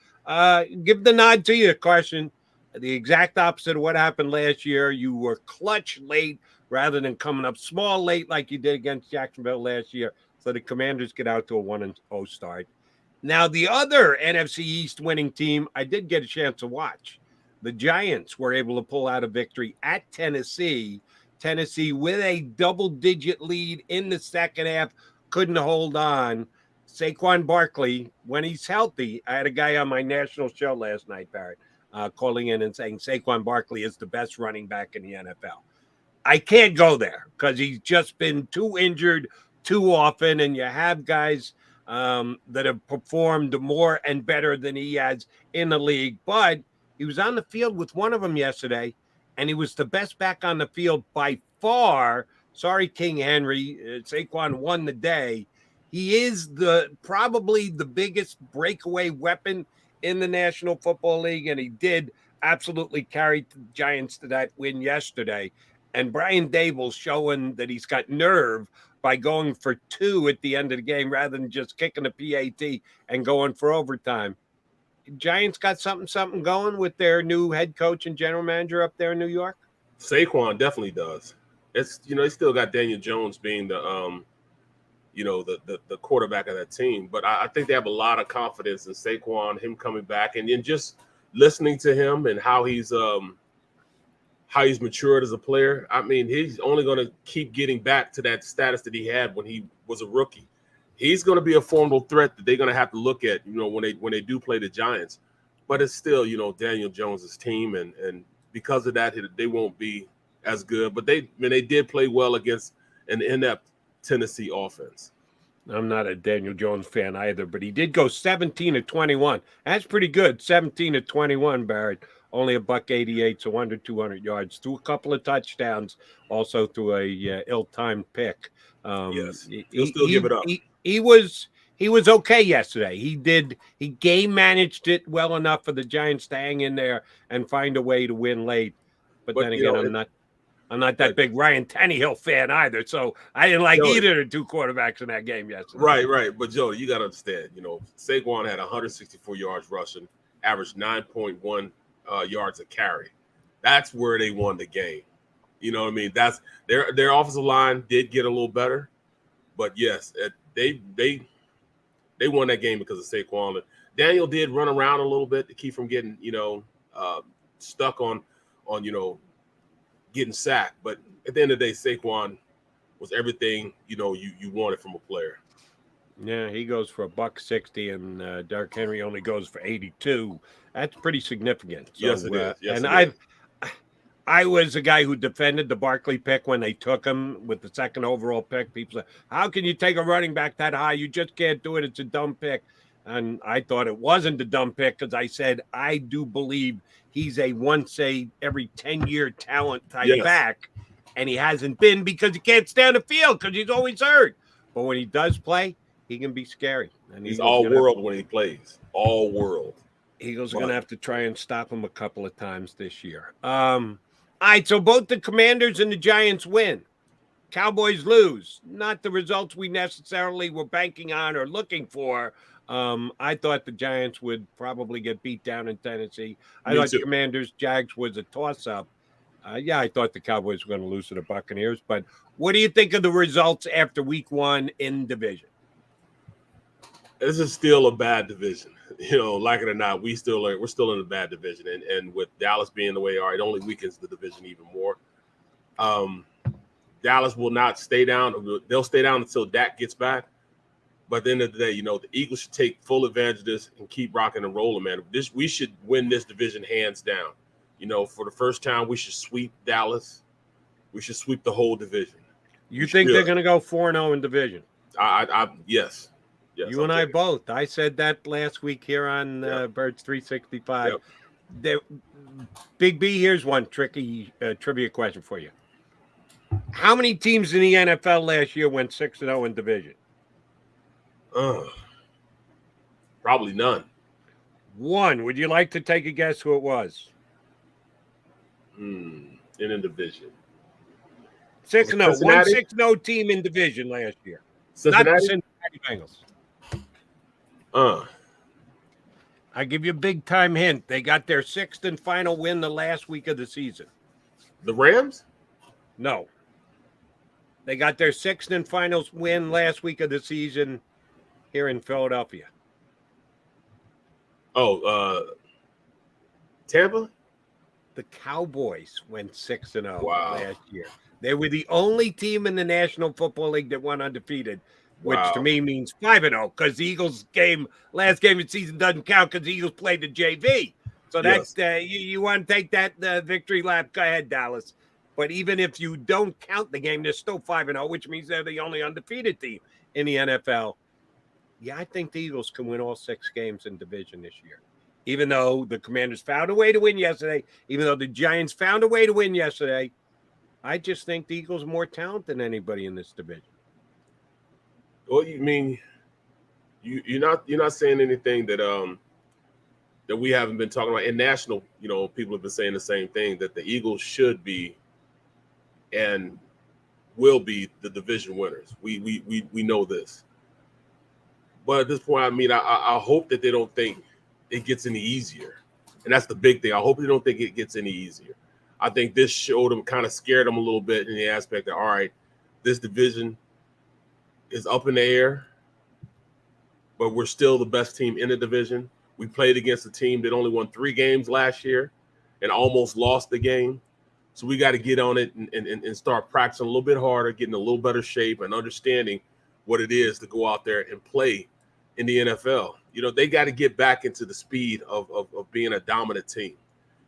give the nod to you, Carson. The exact opposite of what happened last year. You were clutch late rather than coming up small late like you did against Jacksonville last year. So the Commanders get out to a 1-0 start. Now, the other NFC East winning team, I did get a chance to watch. The Giants were able to pull out a victory at Tennessee. Tennessee with a double-digit lead in the second half, couldn't hold on. Saquon Barkley, when he's healthy, I had a guy on my national show last night, Barrett, calling in and saying Saquon Barkley is the best running back in the NFL. I can't go there because he's just been too injured too often, and you have guys that have performed more and better than he has in the league. But he was on the field with one of them yesterday, and he was the best back on the field by far. Sorry, King Henry. Saquon won the day. He is probably the biggest breakaway weapon in the National Football League, and he did absolutely carry the Giants to that win yesterday. And Brian Daboll showing that he's got nerve by going for 2 at the end of the game rather than just kicking a PAT and going for overtime. Giants got something going with their new head coach and general manager up there in New York? Saquon definitely does. It's they still got Daniel Jones being the the quarterback of that team, but I think they have a lot of confidence in Saquon, him coming back, and then just listening to him and how he's matured as a player. I mean, he's only going to keep getting back to that status that he had when he was a rookie. He's going to be a formidable threat that they're going to have to look at, when they do play the Giants. But it's still, Daniel Jones's team, and because of that, they won't be as good. But they did play well against an inept Tennessee offense. I'm not a Daniel Jones fan either, but he did go 17 of 21. That's pretty good. 17 of 21, Barrett. Only a $188, so under 200 yards. Threw a couple of touchdowns, also threw a ill-timed pick. Yes, he'll still give it up. He was okay yesterday. He game managed it well enough for the Giants to hang in there and find a way to win late. But then again, I'm not that big Ryan Tannehill fan either, so I didn't like either of the two quarterbacks in that game yesterday. Right. But Joe, you got to understand. Saquon had 164 yards rushing, averaged 9.1 yards a carry. That's where they won the game. You know what I mean? That's their offensive line did get a little better, but yes, they won that game because of Saquon. Daniel did run around a little bit to keep from getting stuck on getting sacked, but at the end of the day, Saquon was everything you wanted from a player. Yeah, he goes for $160, and Derrick Henry only goes for 82. That's pretty significant. So, yes, it is. Yes, and I was a guy who defended the Barkley pick when they took him with the second overall pick. People say, "How can you take a running back that high? You just can't do it. It's a dumb pick." And I thought it wasn't a dumb pick because I said I do believe he's a every 10-year talent type back, and he hasn't been because he can't stay on the field because he's always hurt. But when he does play, he can be scary. And he's all world when he plays. All world. Eagles are going to have to try and stop him a couple of times this year. All right, so both the Commanders and the Giants win. Cowboys lose. Not the results we necessarily were banking on or looking for. I thought the Giants would probably get beat down in Tennessee. I thought the Commanders, Jags was a toss-up. I thought the Cowboys were going to lose to the Buccaneers. But what do you think of the results after week one in division? This is still a bad division. Like it or not, we're still in a bad division. And with Dallas being the way they are, it only weakens the division even more. Dallas will not stay down. They'll stay down until Dak gets back. But at the end of the day, the Eagles should take full advantage of this and keep rocking and rolling, man. We should win this division hands down. For the first time, we should sweep Dallas. We should sweep the whole division. You think they're going to go 4-0 in division? Yes. You and I both. I said that last week here on Birds 365. Big B, here's one tricky trivia question for you. How many teams in the NFL last year went 6-0 in division? Probably none. One. Would you like to take a guess who it was? In a division. 6-0. One 6-0 team in division last year. Not the Cincinnati Bengals. I give you a big time hint. They got their sixth and final win the last week of the season. The Rams? No. They got their sixth and final win last week of the season here in Philadelphia. Tampa? The Cowboys went 6-0 wow. last year. They were the only team in the National Football League that went undefeated, which to me means 5-0 because the Eagles last game of the season doesn't count because the Eagles played the JV. So that's you want to take that victory lap, go ahead, Dallas. But even if you don't count the game, they're still 5-0, which means they're the only undefeated team in the NFL. Yeah, I think the Eagles can win all 6 games in division this year. Even though the Commanders found a way to win yesterday, even though the Giants found a way to win yesterday, I just think the Eagles are more talented than anybody in this division. Well, you mean you're not saying anything that that we haven't been talking about in national. People have been saying the same thing, that the Eagles should be and will be the division winners. We know this, but at this point, I hope that they don't think it gets any easier. And that's the big thing. I hope they don't think it gets any easier. I think this showed them, kind of scared them a little bit in the aspect that, all right, this division is up in the air, but we're still the best team in the division. We played against a team that only won 3 games last year and almost lost the game. So we got to get on it and start practicing a little bit harder, getting a little better shape and understanding what it is to go out there and play in the NFL. You know, they got to get back into the speed of being a dominant team.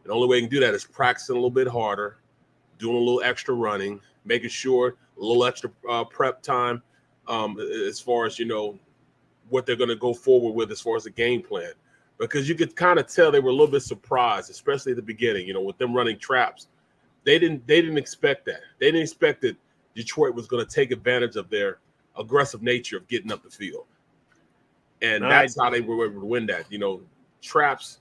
And the only way you can do that is practicing a little bit harder, doing a little extra running, making sure a little extra prep time as far as, you know, what they're going to go forward with as far as the game plan. Because you could kind of tell they were a little bit surprised, especially at the beginning, you know, with them running traps. They didn't expect that. They didn't expect that Detroit was going to take advantage of their aggressive nature of getting up the field. And that's how they were able to win that. You know, traps,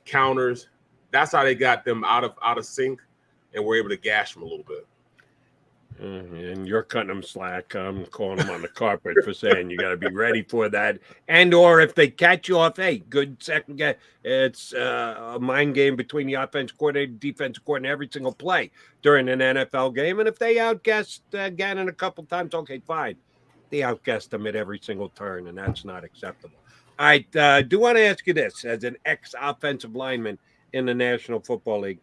counters, that's how they got them out of sync and were able to gash them a little bit. And you're cutting them slack. I'm calling them on the carpet for saying you got to be ready for that. And or if they catch you off, hey, good second game. It's a mind game between the offense coordinator, defense coordinator, every single play during an NFL game. And if they outguessed Gannon a couple times, okay, fine. They outguessed them at every single turn, and that's not acceptable. I do want to ask you this. As an ex-offensive lineman in the National Football League,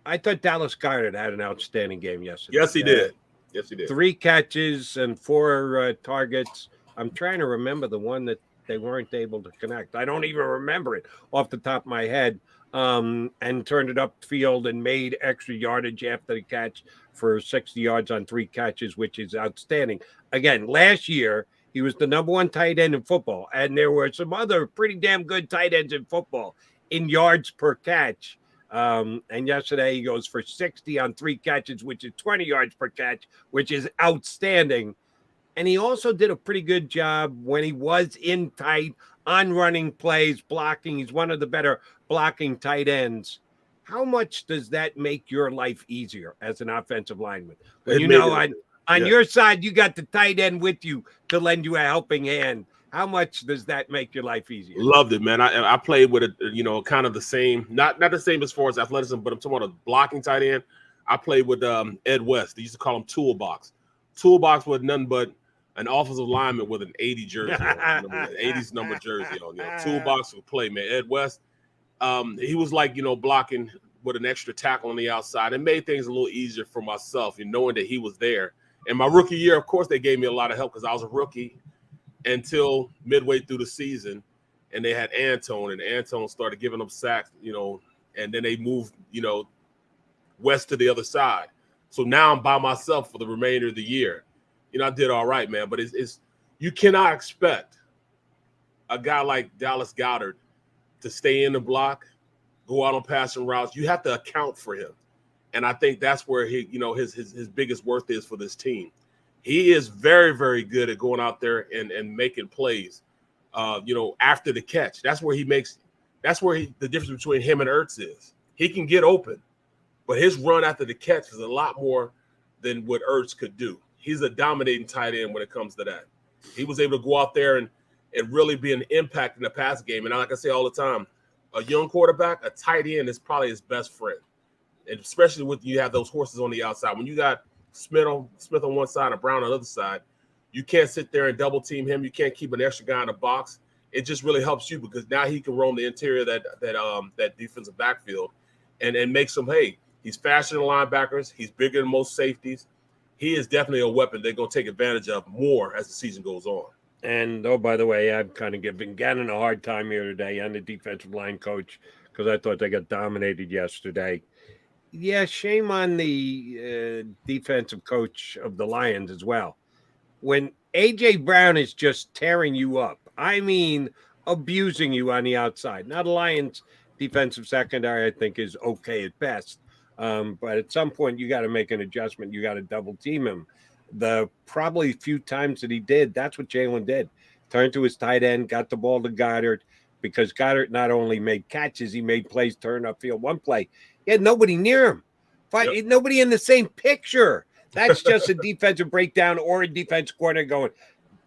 I thought Dallas Goedert had an outstanding game yesterday. Yes, he did. Yes, he did. 3 catches and 4 targets. I'm trying to remember the one that they weren't able to connect. I don't even remember it off the top of my head. And turned it upfield and made extra yardage after the catch for 60 yards on 3 catches, which is outstanding. Again, last year, he was the number 1 tight end in football. And there were some other pretty damn good tight ends in football in yards per catch. And yesterday he goes for 60 on 3 catches, which is 20 yards per catch, which is outstanding. And he also did a pretty good job when he was in tight on running plays, blocking. He's one of the better blocking tight ends. How much does that make your life easier as an offensive lineman? When on your side, you got the tight end with you to lend you a helping hand. How much does that make your life easier? Loved it, man. I played with it, kind of the same, not the same as far as athleticism, but I'm talking about a blocking tight end. I played with Ed West. They used to call him Toolbox. Toolbox was nothing but an offensive lineman with an 80 jersey on, an 80s number jersey on. Toolbox would play, man. Ed West, he was like, blocking with an extra tackle on the outside. It made things a little easier for myself, knowing that he was there. And my rookie year, of course, they gave me a lot of help because I was a rookie until midway through the season, and they had Antone, and Antone started giving them sacks, and then they moved, west to the other side. So now I'm by myself for the remainder of the year. I did all right, man, but it's you cannot expect a guy like Dallas Goedert to stay in the block, go out on passing routes. You have to account for him. And I think that's where he, his biggest worth is for this team. He is very, very good at going out there and making plays, after the catch. That's where the difference between him and Ertz is. He can get open, but his run after the catch is a lot more than what Ertz could do. He's a dominating tight end when it comes to that. He was able to go out there and really be an impact in the pass game. And like I say all the time, a young quarterback, a tight end is probably his best friend. And especially when you have those horses on the outside. When you got Smith on one side and Brown on the other side, you can't sit there and double team him. You can't keep an extra guy in the box. It just really helps you because now he can roam the interior of that defensive backfield and make some hay. He's faster than linebackers. He's bigger than most safeties. He is definitely a weapon they're going to take advantage of more as the season goes on. And, by the way, I'm kind of giving Gannon a hard time here today. I'm the defensive line coach because I thought they got dominated yesterday. Yeah, shame on the defensive coach of the Lions as well. When A.J. Brown is just tearing you up, I mean abusing you on the outside. Now, the Lions' defensive secondary, I think, is okay at best. But at some point, you got to make an adjustment. You got to double team him. The probably few times that he did, that's what Jalen did. Turned to his tight end, got the ball to Goedert, because Goedert not only made catches, he made plays, turned upfield. One play, he had nobody near him. Nobody in the same picture. That's just a defensive breakdown or a defense corner going,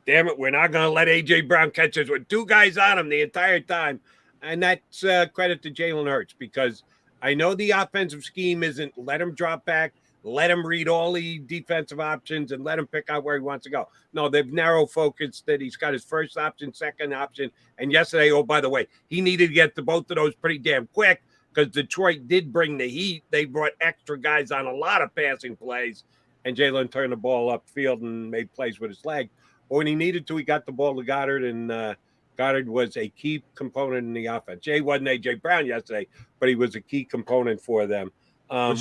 damn it, we're not going to let A.J. Brown catch us with 2 guys on him the entire time. And that's credit to Jalen Hurts, because I know the offensive scheme isn't let him drop back, let him read all the defensive options, and let him pick out where he wants to go. No, they've narrow focused that he's got his first option, second option. And yesterday, oh, by the way, he needed to get to both of those pretty damn quick, because Detroit did bring the heat. They brought extra guys on a lot of passing plays, and Jalen turned the ball upfield and made plays with his leg. But when he needed to, he got the ball to Goddard, and Goddard was a key component in the offense. Jay wasn't A.J. Brown yesterday, but he was a key component for them. Joe,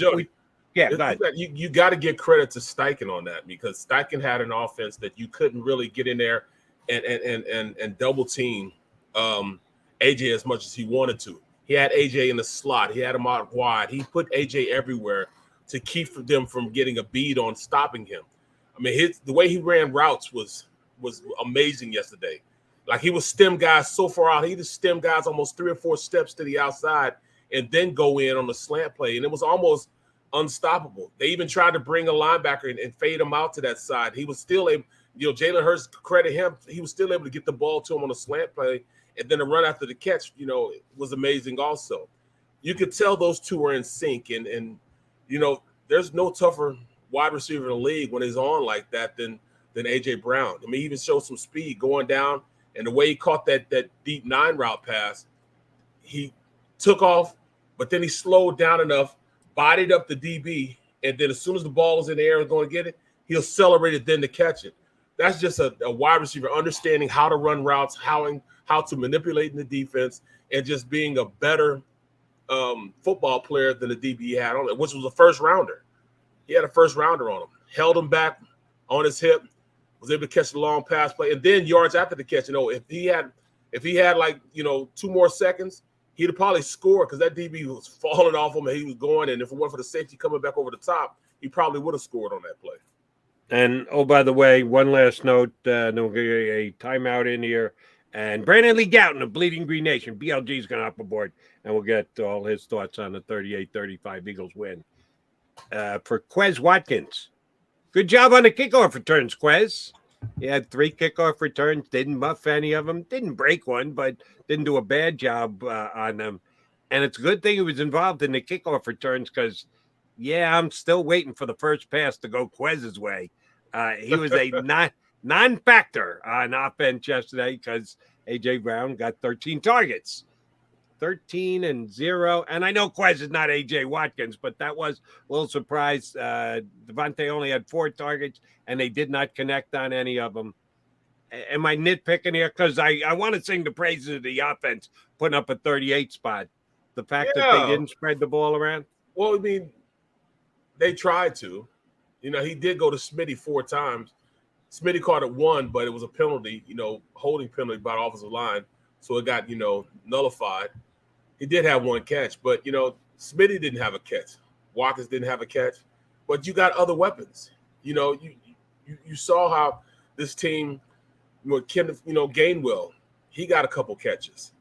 go ahead. You got to give credit to Steichen on that, because Steichen had an offense that you couldn't really get in there and double team AJ as much as he wanted to. He had AJ in the slot. He had him out wide. He put AJ everywhere to keep them from getting a bead on stopping him. I mean, the way he ran routes was amazing yesterday. Like, he was stem guys so far out. He just stem guys almost 3 or 4 steps to the outside and then go in on the slant play. And it was almost unstoppable. They even tried to bring a linebacker and fade him out to that side. He was still able, Jalen Hurts, credit him, he was still able to get the ball to him on a slant play. And then the run after the catch, was amazing also. You could tell those two were in sync. And there's no tougher wide receiver in the league when he's on like that than A.J. Brown. I mean, he even showed some speed going down. And the way he caught that deep 9 route pass, he took off, but then he slowed down enough, bodied up the DB, and then as soon as the ball was in the air and going to get it, he accelerated then to catch it. That's just a wide receiver understanding how to run routes, how to manipulate in the defense, and just being a better football player than the DB had on it, which was a first rounder. He had a first rounder on him, held him back on his hip, was able to catch the long pass play, and then yards after the catch. If he had like 2 more seconds, he'd have probably scored, because that DB was falling off him and he was going. And if it weren't for the safety coming back over the top, he probably would have scored on that play. And oh, by the way, one last note: we'll get a timeout in here, and Brandon Lee Gouton of Bleeding Green Nation, BLG, is going to hop aboard, and we'll get all his thoughts on the 38-35 Eagles win. For Quez Watkins. Good job on the kickoff returns, Quez. He had 3 kickoff returns, didn't muff any of them, didn't break one, but didn't do a bad job on them. And it's a good thing he was involved in the kickoff returns, because, I'm still waiting for the first pass to go Quez's way. He was a non-factor on offense yesterday, because A.J. Brown got 13 targets. 13-0. And I know Quez is not A.J. Watkins, but that was a little surprise. Devontae only had 4 targets, and they did not connect on any of them. Am I nitpicking here? Because I want to sing the praises of the offense putting up a 38 spot. The fact that they didn't spread the ball around? Well, I mean, they tried to. He did go to Smitty 4 times. Smitty caught it 1, but it was a penalty, holding penalty by the offensive line. So it got, nullified. He did have 1 catch, but, Smitty didn't have a catch. Watkins didn't have a catch. But you got other weapons. You saw how this team, Gainwell, he got a couple catches.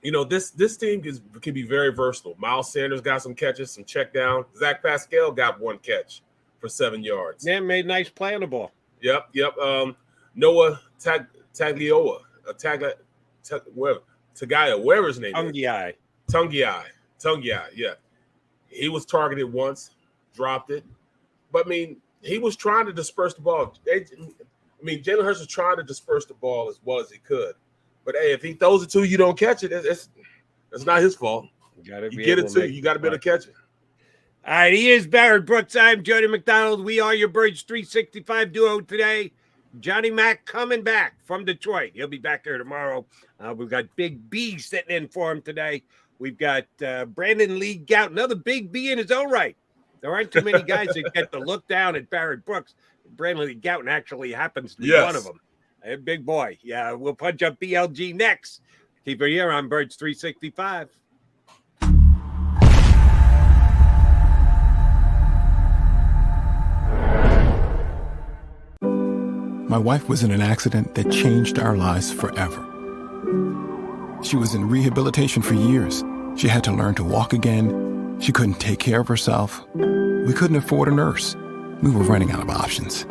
This team can be very versatile. Miles Sanders got some catches, some check down. Zach Pascal got 1 catch for 7 yards. Yeah, made a nice play on the ball. Yep. Noah Taglioa, Tagaya, whatever his name is. Tungiai, yeah. He was targeted once, dropped it. But, I mean, he was trying to disperse the ball. Jalen Hurts was trying to disperse the ball as well as he could. But, hey, if he throws it to you, you don't catch it, it's not his fault. You get it to you. You got to be able to catch it. All right, he is Barrett Brooks. I'm Jody McDonald. We are your Birds 365 duo today. Johnny Mack coming back from Detroit. He'll be back here tomorrow. We've got Big B sitting in for him today. We've got Brandon Lee Gout, another Big B in his own right. There aren't too many guys that get to look down at Barrett Brooks. Brandon Lee Gout actually happens to be one of them. A big boy. Yeah, we'll punch up BLG next. Keep it here on Birds 365. My wife was in an accident that changed our lives forever. She was in rehabilitation for years. She had to learn to walk again. She couldn't take care of herself. We couldn't afford a nurse. We were running out of options.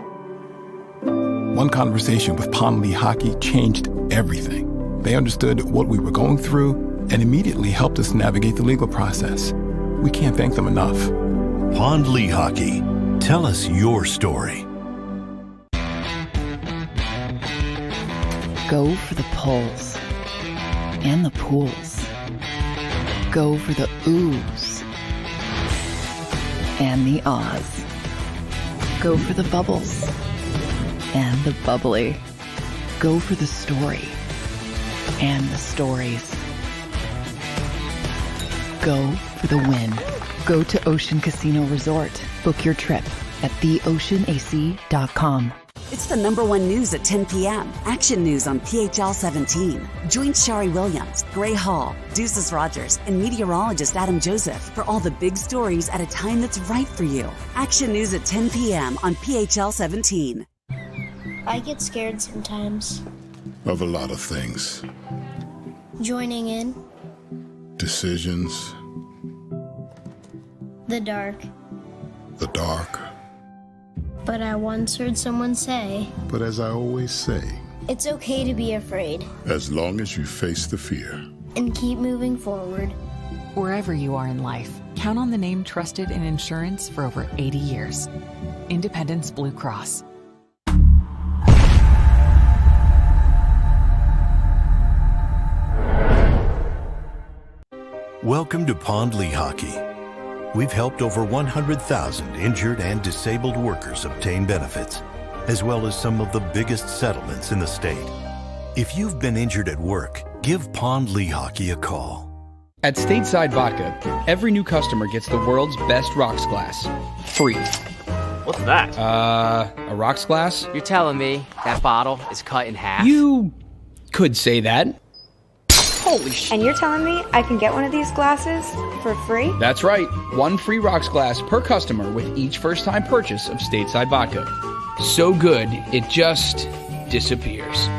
One conversation with Pond Lee Hockey changed everything. They understood what we were going through and immediately helped us navigate the legal process. We can't thank them enough. Pond Lehocky. Tell us your story. Go for the poles and the pools. Go for the oohs and the ahs. Go for the bubbles and the bubbly. Go for the story and the stories. Go for the win. Go to Ocean Casino Resort. Book your trip at theoceanac.com. It's the #1 news at 10 p.m. Action News on PHL 17. Join Shari Williams, Gray Hall, Deuces Rogers, and meteorologist Adam Joseph for all the big stories at a time that's right for you. Action News at 10 p.m. on PHL 17. I get scared sometimes. Of a lot of things. Joining in. Decisions. The dark. The dark. But I once heard someone say, but as I always say, it's okay to be afraid. As long as you face the fear. And keep moving forward. Wherever you are in life, count on the name trusted in insurance for over 80 years. Independence Blue Cross. Welcome to Pond Lehocky. We've helped over 100,000 injured and disabled workers obtain benefits, as well as some of the biggest settlements in the state. If you've been injured at work, give Pond Lehocky a call. At Stateside Vodka, every new customer gets the world's best rocks glass, free. What's that? A rocks glass? You're telling me that bottle is cut in half? You could say that. Holy shit. And you're telling me I can get one of these glasses for free? That's right. 1 free rocks glass per customer with each first-time purchase of Stateside Vodka. So good, it just disappears.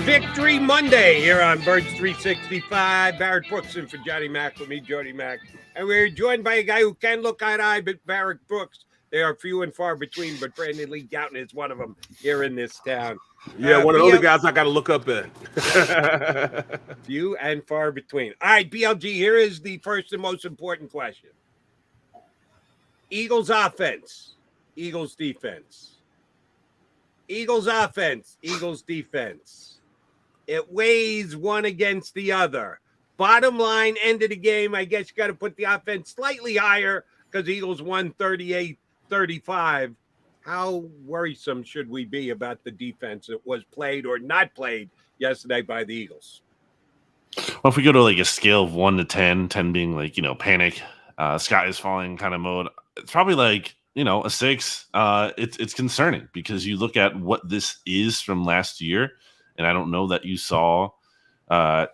Victory Monday here on Birds 365. Barrett Brookson for Johnny Mack with me, Jody Mack. And we're joined by a guy who can look eye to eye, but Barrett Brooks. They are few and far between, but Brandon Lee Gouton is one of them here in this town. Yeah, one of the other guys I got to look up at. Few and far between. All right, BLG, here is the first and most important question. Eagles offense, Eagles defense. Eagles offense, Eagles defense. It weighs one against the other. Bottom line, end of the game, I guess you got to put the offense slightly higher because Eagles won 38-35. How worrisome should we be about the defense that was played or not played yesterday by the Eagles? Well, if we go to like a scale of 1 to 10, 10 being like, panic, sky is falling kind of mode, it's probably like, a 6. It's concerning because you look at what this is from last year. And I don't know that you saw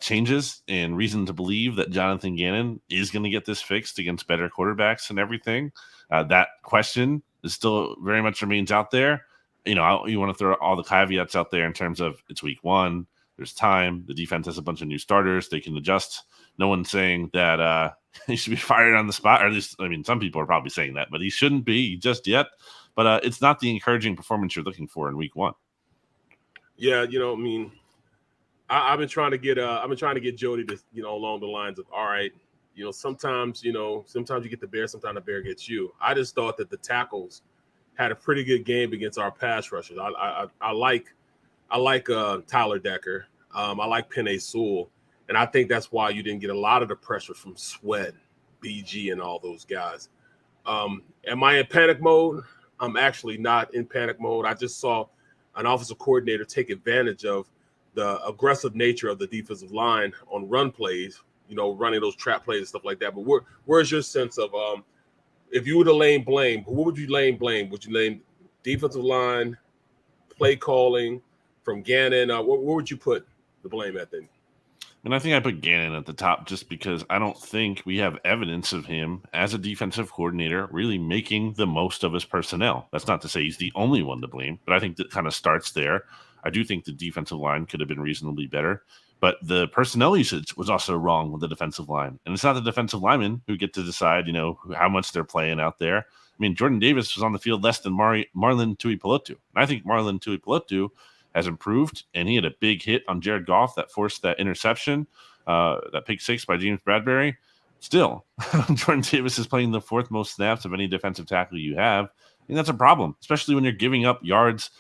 changes and reason to believe that Jonathan Gannon is going to get this fixed against better quarterbacks and everything. That question is still very much remains out there. You want to throw all the caveats out there in terms of it's week 1. There's time. The defense has a bunch of new starters. They can adjust. No one's saying that he should be fired on the spot. Or at least, some people are probably saying that, but he shouldn't be just yet. But it's not the encouraging performance you're looking for in week 1. Yeah, I've been trying to get Jody to, along the lines of, all right, sometimes you get the bear, sometimes the bear gets you. I just thought that the tackles had a pretty good game against our pass rushers. I like Tyler Decker. I like Penei Sewell, and I think that's why you didn't get a lot of the pressure from Sweat, BG, and all those guys. Am I in panic mode? I'm actually not in panic mode. I just saw an offensive coordinator take advantage of the aggressive nature of the defensive line on run plays, running those trap plays and stuff like that. But where's your sense of if you were to lay blame, who would you lay blame? Would you lay defensive line, play calling from Gannon? Where would you put the blame at then? And I think I put Gannon at the top just because I don't think we have evidence of him as a defensive coordinator really making the most of his personnel. That's not to say he's the only one to blame, but I think that kind of starts there. I do think the defensive line could have been reasonably better, but the personnel usage was also wrong with the defensive line. And it's not the defensive linemen who get to decide, how much they're playing out there. I mean, Jordan Davis was on the field less than Marlon Tuipulotu. And I think Marlon Tuipulotu has improved, and he had a big hit on Jared Goff that forced that interception, that pick six by James Bradbury. Still, Jordan Davis is playing the fourth most snaps of any defensive tackle you have. I think that's a problem, especially when you're giving up yards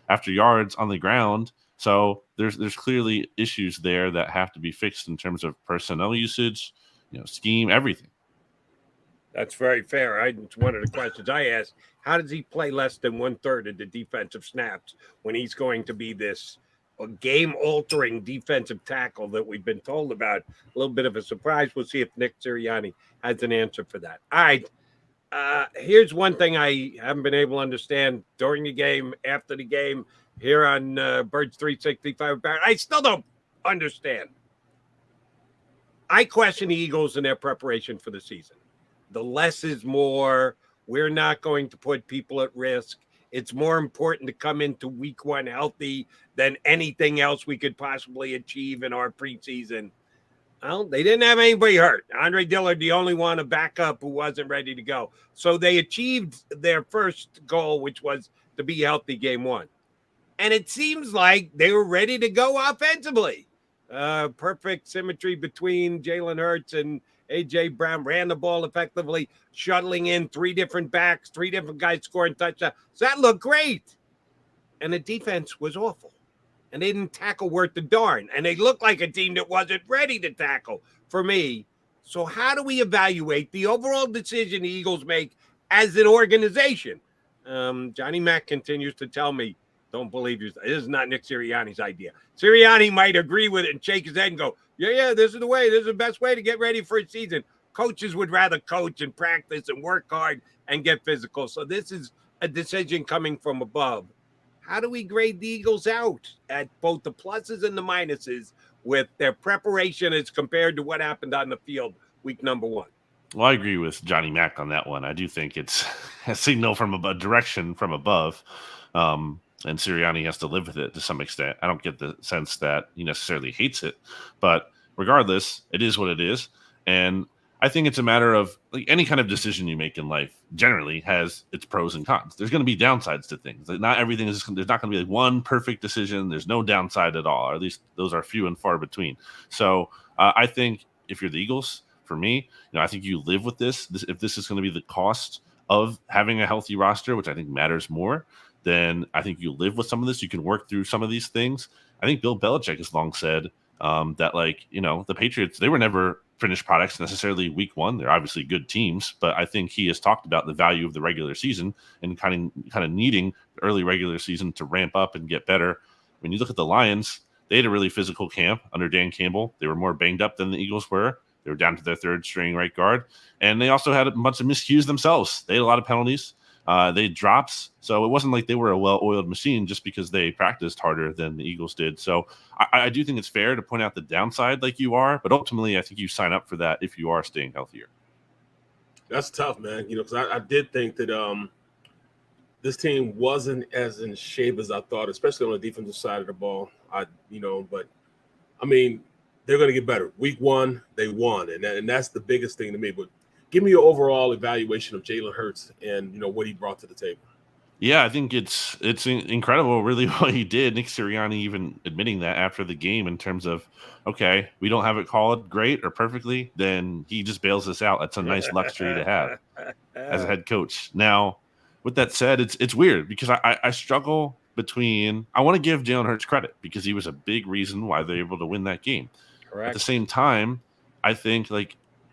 after yards on the ground. So there's clearly issues there that have to be fixed in terms of personnel usage, scheme, everything. That's very fair. It's one of the questions I asked. How does he play less than 1/3 of the defensive snaps when he's going to be this game-altering defensive tackle that we've been told about? A little bit of a surprise. We'll see if Nick Sirianni has an answer for that. All right. Here's one thing I haven't been able to understand during the game, after the game, here on Birds 365. I still don't understand. I question the Eagles in their preparation for the season. The less is more. We're not going to put people at risk. It's more important to come into week one healthy than anything else we could possibly achieve in our preseason. Well, they didn't have anybody hurt. Andre Dillard, the only one, a backup who wasn't ready to go. So they achieved their first goal, which was to be healthy game one. And it seems like they were ready to go offensively. Perfect symmetry between Jalen Hurts and A.J. Brown, ran the ball effectively, shuttling in 3 different backs, 3 different guys scoring touchdowns. So that looked great. And the defense was awful. And they didn't tackle worth the darn. And they looked like a team that wasn't ready to tackle for me. So how do we evaluate the overall decision the Eagles make as an organization? Johnny Mack continues to tell me, don't believe you. This is not Nick Sirianni's idea. Sirianni might agree with it and shake his head and go, yeah, this is the way. This is the best way to get ready for a season. Coaches would rather coach and practice and work hard and get physical. So this is a decision coming from above. How do we grade the Eagles out at both the pluses and the minuses with their preparation as compared to what happened on the field week number 1? Well, I agree with Johnny Mack on that one. I do think it's a signal from a direction from above. And Sirianni has to live with it to some extent. I don't get the sense that he necessarily hates it, but regardless, it is what it is. And I think it's a matter of any kind of decision you make in life generally has its pros and cons. There's going to be downsides to things. Not everything is, there's not going to be one perfect decision. There's no downside at all, or at least those are few and far between. So I think if you're the Eagles, for me, I think you live with this. If this is going to be the cost of having a healthy roster, which I think matters more, then I think you live with some of this. You can work through some of these things. I think Bill Belichick has long said that, the Patriots, they were never finished products necessarily week 1. They're obviously good teams, but I think he has talked about the value of the regular season and kind of needing the early regular season to ramp up and get better. When you look at the Lions, they had a really physical camp under Dan Campbell. They were more banged up than the Eagles were. They were down to their 3rd string right guard, and they also had a bunch of miscues themselves. They had a lot of penalties. They had drops, so it wasn't like they were a well-oiled machine just because they practiced harder than the Eagles did. So I do think it's fair to point out the downside like you are, but ultimately I think you sign up for that if you are staying healthier. That's tough, man. Because I did think that this team wasn't as in shape as I thought, especially on the defensive side of the ball. But I mean, they're going to get better. Week 1, they won, and that's the biggest thing to me. But give me your overall evaluation of Jalen Hurts and what he brought to the table. Yeah, I think it's incredible, really, what he did. Nick Sirianni even admitting that after the game in terms of, okay, we don't have it called great or perfectly, then he just bails us out. That's a nice luxury to have as a head coach. Now, with that said, it's weird because I struggle between. I want to give Jalen Hurts credit because he was a big reason why they're able to win that game. Correct. At the same time, I think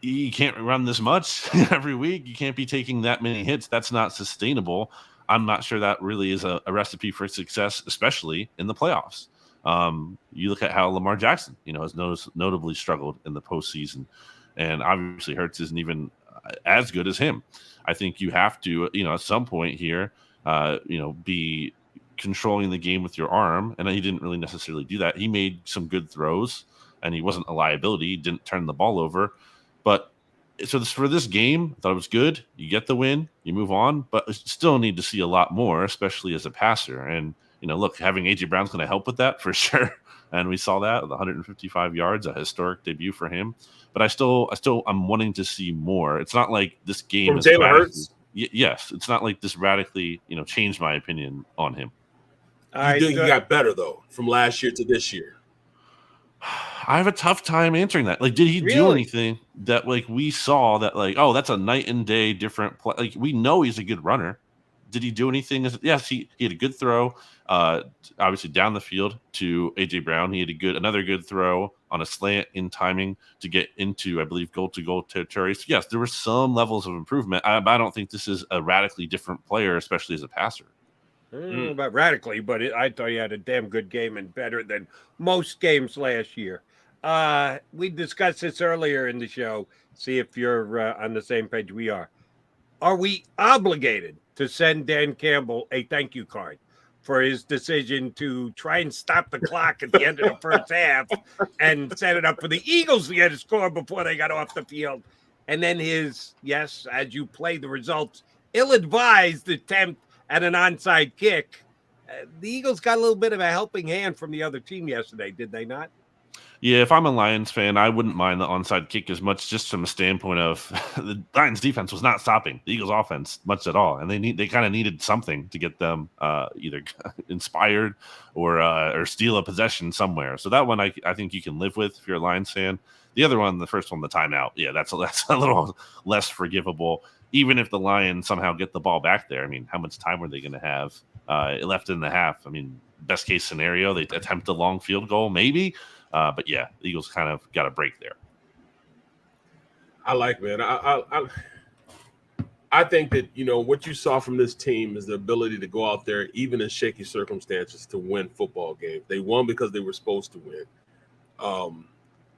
you can't run this much every week. You can't be taking that many hits. That's not sustainable. I'm not sure that really is a recipe for success, especially in the playoffs. You look at how Lamar Jackson, has notably struggled in the postseason, and obviously Hurts isn't even as good as him. I think you have to, at some point here, be controlling the game with your arm, and he didn't really necessarily do that. He made some good throws and he wasn't a liability. He didn't turn the ball over. But so for this game, I thought it was good. You get the win, you move on, but you still need to see a lot more, especially as a passer. And, look, having A.J. Brown's going to help with that for sure. And we saw that with 155 yards, a historic debut for him. But I'm wanting to see more. It's not like this game from is Jalen Hurts. Yes, it's not like this radically, changed my opinion on him. You think he got better though from last year to this year? I have a tough time answering that. Like, did he do anything that we saw that that's a night and day different play? Like, we know he's a good runner. Did he do anything? Yes, he had a good throw, obviously down the field to A.J. Brown. He had another good throw on a slant in timing to get into, I believe, goal-to-goal territory. So, yes, there were some levels of improvement. I don't think this is a radically different player, especially as a passer. I don't know about radically, but I thought he had a damn good game and better than most games last year. We discussed this earlier in the show. See if you're on the same page we are. Are we obligated to send Dan Campbell a thank you card for his decision to try and stop the clock at the end of the first half and set it up for the Eagles to get a score before they got off the field? And then his, yes, as you play the results, ill-advised attempt at an onside kick. The Eagles got a little bit of a helping hand from the other team yesterday, did they not? Yeah, if I'm a Lions fan, I wouldn't mind the onside kick as much, just from a standpoint of the Lions defense was not stopping the Eagles offense much at all, and they kind of needed something to get them either inspired or steal a possession somewhere. So that one I think you can live with if you're a Lions fan. The other one, the first one, the timeout, yeah, that's a little less forgivable. Even if the Lions somehow get the ball back there, I mean, how much time were they going to have left in the half? I mean, best case scenario, they attempt a long field goal, maybe. But yeah, the Eagles kind of got a break there. Man. I think that, what you saw from this team is the ability to go out there, even in shaky circumstances, to win football games. They won because they were supposed to win.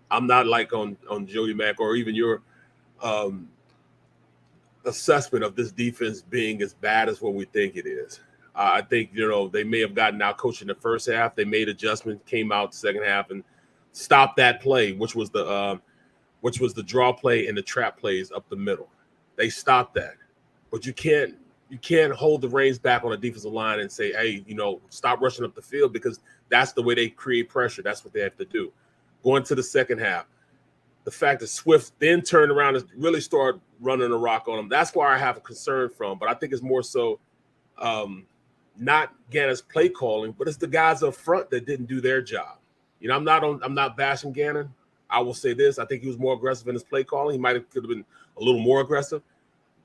I'm not like on Jody Mack or even your assessment of this defense being as bad as what we think it is. I think, they may have gotten out coached in the first half. They made adjustments, came out the second half and stopped that play, which was the draw play and the trap plays up the middle. They stopped that. But you can't hold the reins back on a defensive line and say, hey, stop rushing up the field, because that's the way they create pressure. That's what they have to do. Going to the second half, the fact that Swift then turned around and really started running a rock on them, that's where I have a concern from. But I think it's more so not Gannon's play calling, but it's the guys up front that didn't do their job. I'm not bashing Gannon. I will say this: I think he was more aggressive in his play calling. He could have been a little more aggressive,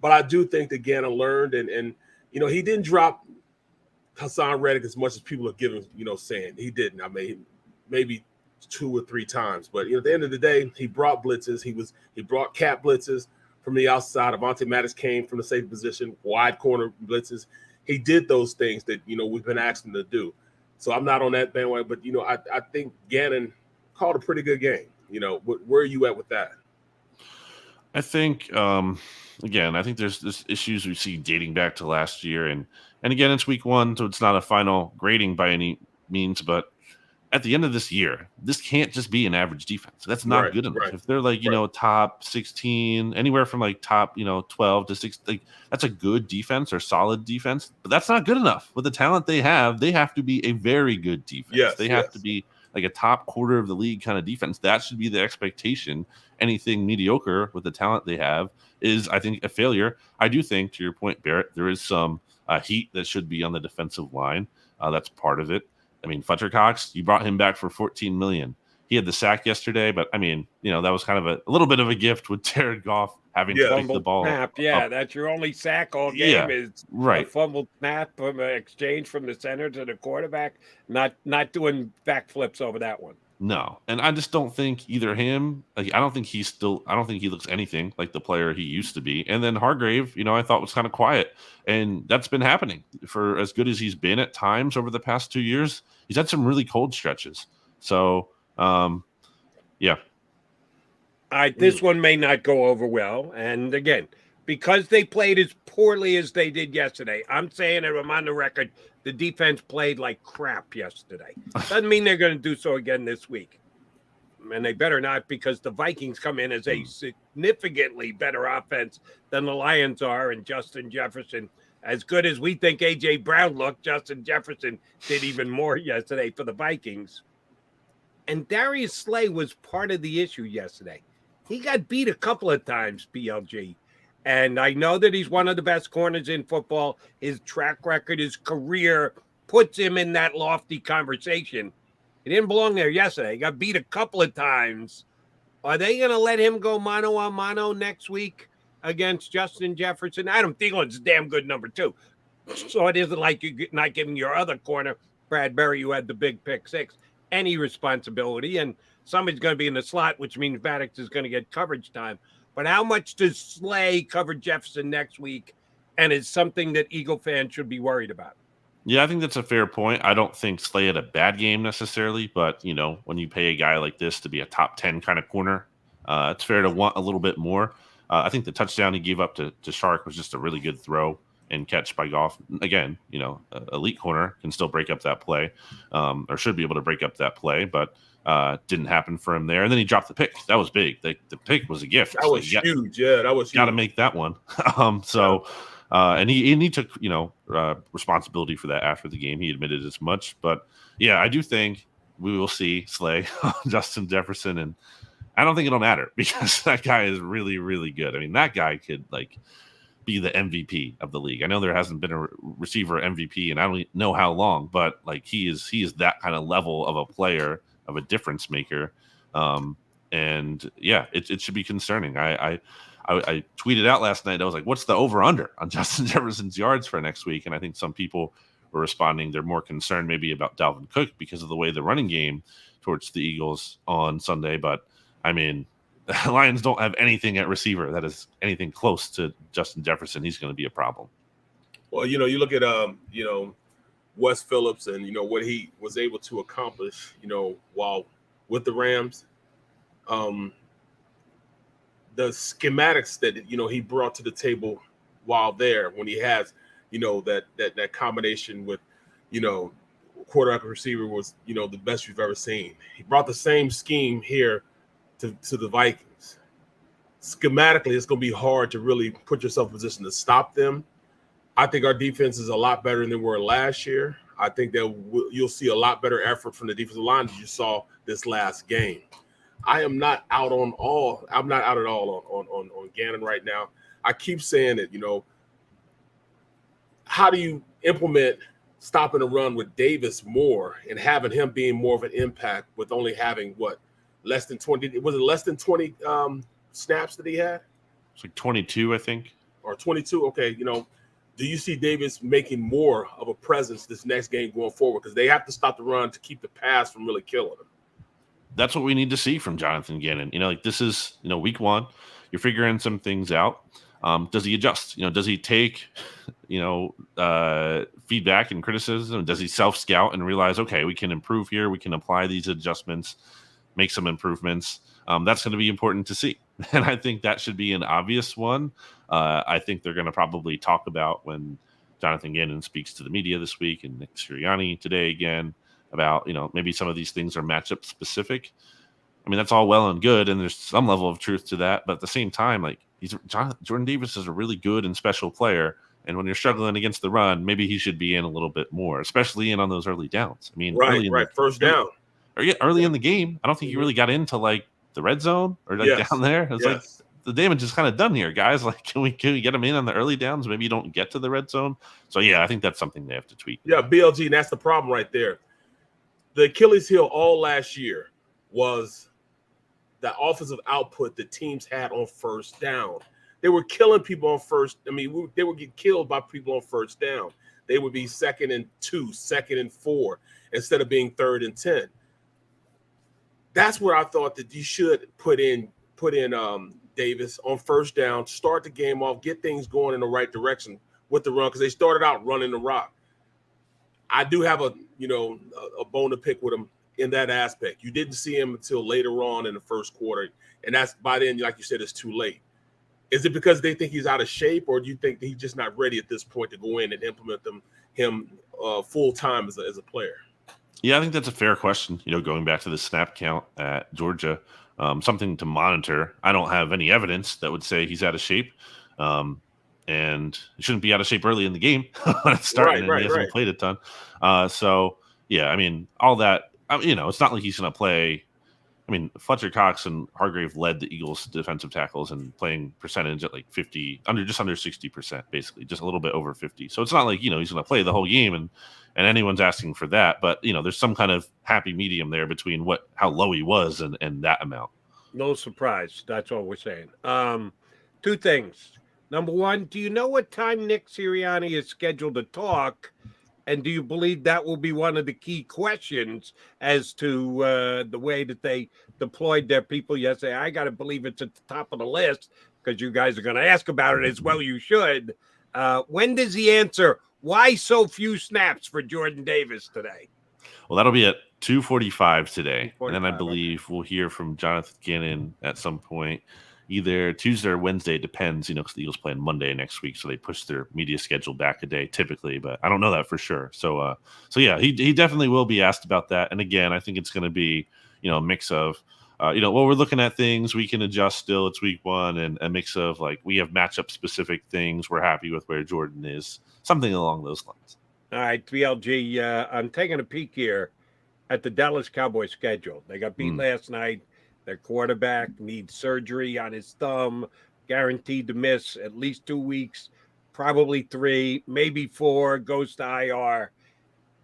but I do think that Gannon learned, and he didn't drop Hassan Reddick as much as people are giving saying he didn't. I mean, maybe 2 or 3 times, but at the end of the day, he brought blitzes. He brought cat blitzes from the outside. Avonte Maddox came from the safety position, wide corner blitzes. He did those things that we've been asking him to do. So I'm not on that bandwagon, but I think Gannon called a pretty good game. Where are you at with that? I think again, I think there's issues we see dating back to last year, and again, it's week 1, so it's not a final grading by any means, but at the end of this year, this can't just be an average defense. That's not good enough. Right. If they're top 16, anywhere from top 12 to 6, that's a good defense or solid defense. But that's not good enough. With the talent they have to be a very good defense. Yes, they have to be like a top quarter of the league kind of defense. That should be the expectation. Anything mediocre with the talent they have is, I think, a failure. I do think, to your point, Barrett, there is some heat that should be on the defensive line. That's part of it. I mean, Fletcher Cox, you brought him back for $14 million. He had the sack yesterday, but I mean, that was kind of a little bit of a gift with Jared Goff having to pick the ball. Snap. Yeah, that's your only sack all game is a fumbled snap from an exchange from the center to the quarterback. Not doing backflips over that one. No, and I just don't think either him. I don't think he looks anything like the player he used to be. And then Hargrave, I thought was kind of quiet, and that's been happening for as good as he's been at times over the past 2 years. He's had some really cold stretches. So, yeah. All right, this one may not go over well, and again, because they played as poorly as they did yesterday, I'm saying it. I'm on the record. The defense played like crap yesterday. Doesn't mean they're going to do so again this week. and they better not, because the Vikings come in as a significantly better offense than the Lions are, and Justin Jefferson, as good as we think A.J. Brown looked, Justin Jefferson did even more yesterday for the Vikings. And Darius Slay was part of the issue yesterday. He got beat a couple of times, BLG. And I know that he's one of the best corners in football. His track record, his career puts him in that lofty conversation. He didn't belong there yesterday. He got beat a couple of times. Are they going to let him go mano a mano next week against Justin Jefferson? Adam Thielen's a damn good number 2. So it isn't like you're not giving your other corner, Bradbury, who had the big pick 6, any responsibility. And somebody's going to be in the slot, which means Maddox is going to get coverage time. But how much does Slay cover Jefferson next week? And is something that Eagle fans should be worried about? Yeah, I think that's a fair point. I don't think Slay had a bad game necessarily, but, when you pay a guy like this to be a top 10 kind of corner, it's fair to want a little bit more. I think the touchdown he gave up to Shark was just a really good throw and catch by Goff. Again, elite corner can still break up that play, or should be able to break up that play, but didn't happen for him there. And then he dropped the pick. That was big. The pick was a gift. That was huge. Yeah, that was huge. Got to make that one. And he took, responsibility for that after the game. He admitted as much. But, yeah, I do think we will see Slay on Justin Jefferson. And I don't think it'll matter because that guy is really, really good. I mean, that guy could, be the MVP of the league. I know there hasn't been a receiver MVP, and I don't know how long, but, he is that kind of level of a player, of a difference maker. And, yeah, it should be concerning. I tweeted out last night. I was like, what's the over-under on Justin Jefferson's yards for next week? And I think some people were responding. They're more concerned maybe about Dalvin Cook because of the way the running game towards the Eagles on Sunday. But, I mean, the Lions don't have anything at receiver that is anything close to Justin Jefferson. He's going to be a problem. Well, you look at, Wes Phillips and, what he was able to accomplish, while with the Rams. The schematics that he brought to the table while there, when he has that combination with quarterback and receiver was the best we've ever seen. He brought the same scheme here to the Vikings. Schematically, it's going to be hard to really put yourself in a position to stop them. I think our defense is a lot better than they were last year. I think that you'll see a lot better effort from the defensive line as you saw this last game. I am not out on all. I'm not out at all on Gannon right now. I keep saying it, how do you implement stopping the run with Davis more and having him being more of an impact with only having less than 20? Was it less than 20 snaps that he had? It's 22, I think. Or 22. Okay. Do you see Davis making more of a presence this next game going forward? Because they have to stop the run to keep the pass from really killing them. That's what we need to see from Jonathan Gannon. This is, week 1. You're figuring some things out. Does he adjust? Does he take, feedback and criticism? Does he self-scout and realize, okay, we can improve here. We can apply these adjustments, make some improvements. That's going to be important to see. And I think that should be an obvious one. I think they're going to probably talk about when Jonathan Gannon speaks to the media this week and Nick Sirianni today again about, maybe some of these things are matchup specific. I mean, that's all well and good, and there's some level of truth to that. But at the same time, Jordan Davis is a really good and special player. And when you're struggling against the run, maybe he should be in a little bit more, especially in on those early downs. I mean, first down. Early in the game, I don't think he really got into the red zone or down there. It's the damage is kind of done here, guys. Can we get him in on the early downs? Maybe you don't get to the red zone. So yeah, I think that's something they have to tweak. Yeah, BLG, and that's the problem right there. The Achilles heel all last year was the offensive output the teams had on first down. They were killing people on first. I mean, they would get killed by people on first down. They would be 2nd and 2, 2nd and 4, instead of being 3rd and 10. That's where I thought that you should put in Davis on first down, start the game off, get things going in the right direction with the run, because they started out running the rock. I do have a bone to pick with him in that aspect. You didn't see him until later on in the first quarter, and that's by then, like you said, it's too late. Is it because they think he's out of shape, or do you think that he's just not ready at this point to go in and implement him full time as a player? Yeah, I think that's a fair question. Going back to the snap count at Georgia, something to monitor. I don't have any evidence that would say he's out of shape, and he shouldn't be out of shape early in the game when it's starting, and he hasn't played a ton. So, yeah, I mean, all that. It's not like he's going to play. I mean, Fletcher Cox and Hargrave led the Eagles' defensive tackles and playing percentage at like 50, just under 60%, basically, just a little bit over 50. So it's not like, he's going to play the whole game and anyone's asking for that. But, there's some kind of happy medium there between how low he was and that amount. No surprise. That's all we're saying. Two things. Number one, do you know what time Nick Sirianni is scheduled to talk? And do you believe that will be one of the key questions as to the way that they deployed their people yesterday? I got to believe it's at the top of the list because you guys are going to ask about it as well. You should. When does he answer why so few snaps for Jordan Davis today? Well, that'll be at 2:45 today. And then I believe we'll hear from Jonathan Gannon at some point. Either Tuesday or Wednesday, depends, because the Eagles play on Monday next week, so they push their media schedule back a day typically, but I don't know that for sure. So yeah, he definitely will be asked about that. And again, I think it's going to be, a mix of, we're looking at things we can adjust still. It's week one, and a mix of like we have matchup specific things. We're happy with where Jordan is, something along those lines. All right, BLG, I'm taking a peek here at the Dallas Cowboys schedule. They got beat last night. Their quarterback needs surgery on his thumb, guaranteed to miss at least 2 weeks, probably 3, maybe 4, goes to IR.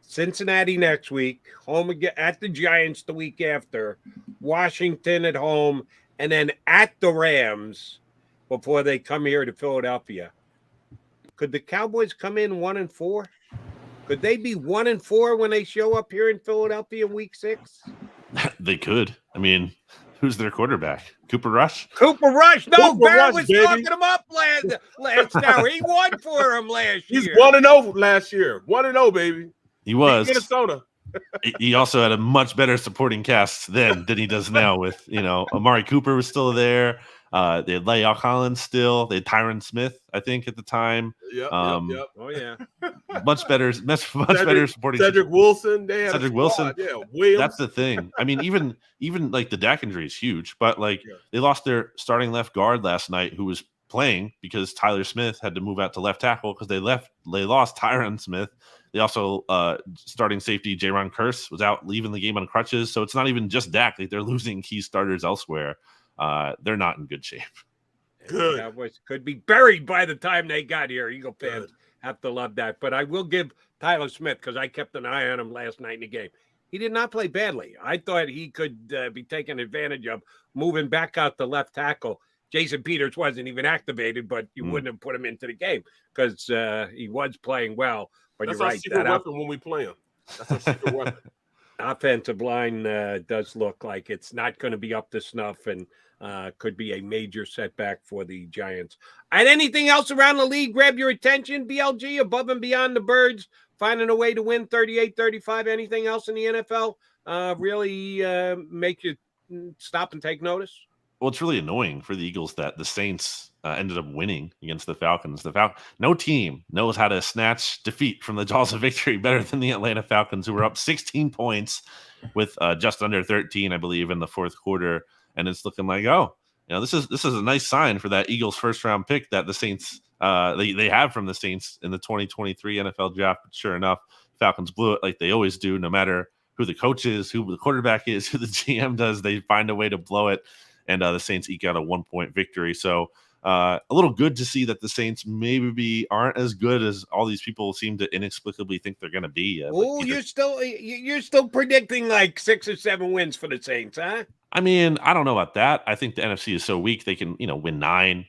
Cincinnati next week, home again at the Giants the week after, Washington at home, and then at the Rams before they come here to Philadelphia. Could the Cowboys come in 1-4? Could they be 1-4 when they show up here in Philadelphia in week 6? They could. I mean, who's their quarterback? Cooper Rush? Cooper Rush. No, Cooper Barrett Rush, was baby. talking him up last hour. He won for him last year. He's 1-0 last year. 1-0, baby. He was. Minnesota. He also had a much better supporting cast then than he does now with, Amari Cooper was still there. They had La'el Collins still. They had Tyron Smith, I think, at the time. Yep. Oh, yeah. Much better supporting. Cedric Wilson. They had Cedric Wilson. Yeah, Williams. That's the thing. I mean, even like the Dak injury is huge, but they lost their starting left guard last night who was playing because Tyler Smith had to move out to left tackle because they lost Tyron Smith. They also starting safety Jaron Kearse was out leaving the game on crutches. So it's not even just Dak. Like they're losing key starters elsewhere. They're not in good shape. Good. Cowboys could be buried by the time they got here. Eagle fans have to love that. But I will give Tyler Smith, because I kept an eye on him last night in the game. He did not play badly. I thought he could be taken advantage of moving back out to left tackle. Jason Peters wasn't even activated, but you wouldn't have put him into the game because he was playing well. But that's you're our right. secret weapon when we play him. That's our secret weapon. Offensive line does look like it's not going to be up to snuff and could be a major setback for the Giants. And anything else around the league grab your attention, BLG, above and beyond the Birds, finding a way to win 38-35? Anything else in the NFL really make you stop and take notice? Well, it's really annoying for the Eagles that the Saints ended up winning against the Falcons. No team knows how to snatch defeat from the jaws of victory better than the Atlanta Falcons, who were up 16 points with just under 13, I believe, in the fourth quarter. And it's looking like, this is a nice sign for that Eagles first round pick that the Saints they have from the Saints in the 2023 NFL draft. But sure enough, Falcons blew it like they always do. No matter who the coach is, who the quarterback is, who the GM does, they find a way to blow it. And the Saints eke out a 1-point victory. So a little good to see that the Saints maybe aren't as good as all these people seem to inexplicably think they're going to be. Oh, you're still predicting like 6 or 7 wins for the Saints, huh? I mean, I don't know about that. I think the NFC is so weak they can, win 9,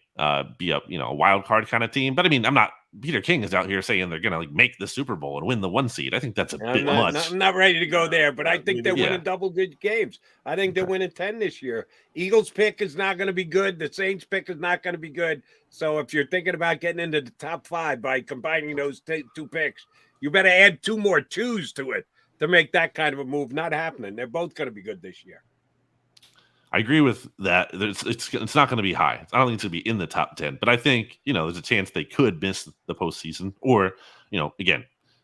be a wild card kind of team. But I mean, Peter King is out here saying they're going to make the Super Bowl and win the 1 seed. I think that's a bit much. I'm not ready to go there, but I think they're winning double-digit games. I think they're winning 10 this year. Eagles pick is not going to be good. The Saints pick is not going to be good. So if you're thinking about getting into the top 5 by combining those 2 picks, you better add 2 more 2s to it to make that kind of a move. Not happening. They're both going to be good this year. I agree with that. It's not going to be high. I don't think it's going to be in the top 10, but I think, there's a chance they could miss the postseason or, again,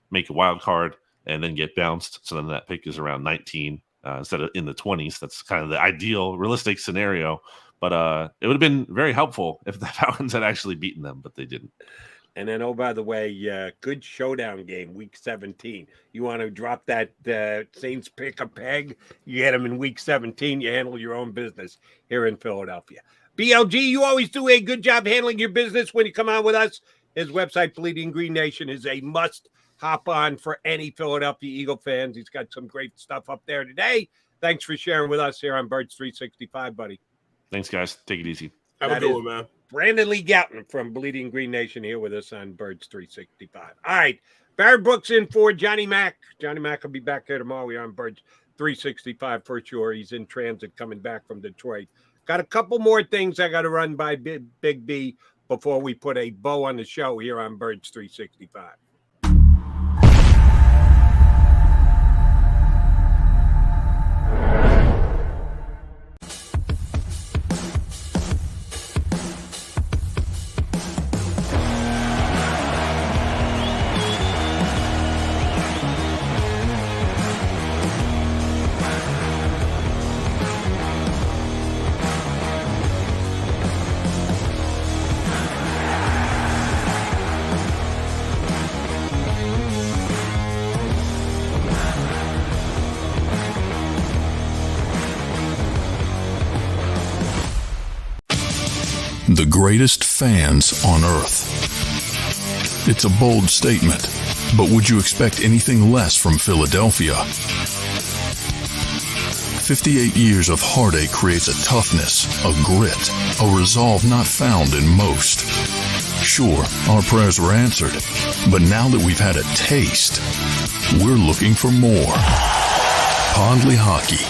make a wild card. and then get bounced. So then that pick is around 19 instead of in the 20s. That's kind of the ideal, realistic scenario. But it would have been very helpful if the Falcons had actually beaten them, but they didn't. And then, oh, by the way, good showdown game, Week 17. You want to drop that Saints pick a peg, you get them in Week 17, you handle your own business here in Philadelphia. BLG, you always do a good job handling your business when you come on with us. His website, Bleeding Green Nation, is a must hop on for any Philadelphia Eagle fans. He's got some great stuff up there today. Thanks for sharing with us here on Birds 365, buddy. Thanks, guys. Take it easy. Have a good one, man. Brandon Lee Gouton from Bleeding Green Nation here with us on Birds 365. All right. Barry Brooks in for Johnny Mac. Johnny Mac will be back here tomorrow. We're on Birds 365 for sure. He's in transit coming back from Detroit. Got a couple more things I got to run by Big B before we put a bow on the show here on Birds 365. The greatest fans on earth. It's a bold statement, but would you expect anything less from Philadelphia? 58 years of heartache creates a toughness, a grit, a resolve not found in most. Sure, our prayers were answered, but now that we've had a taste, we're looking for more. Pondley Hockey,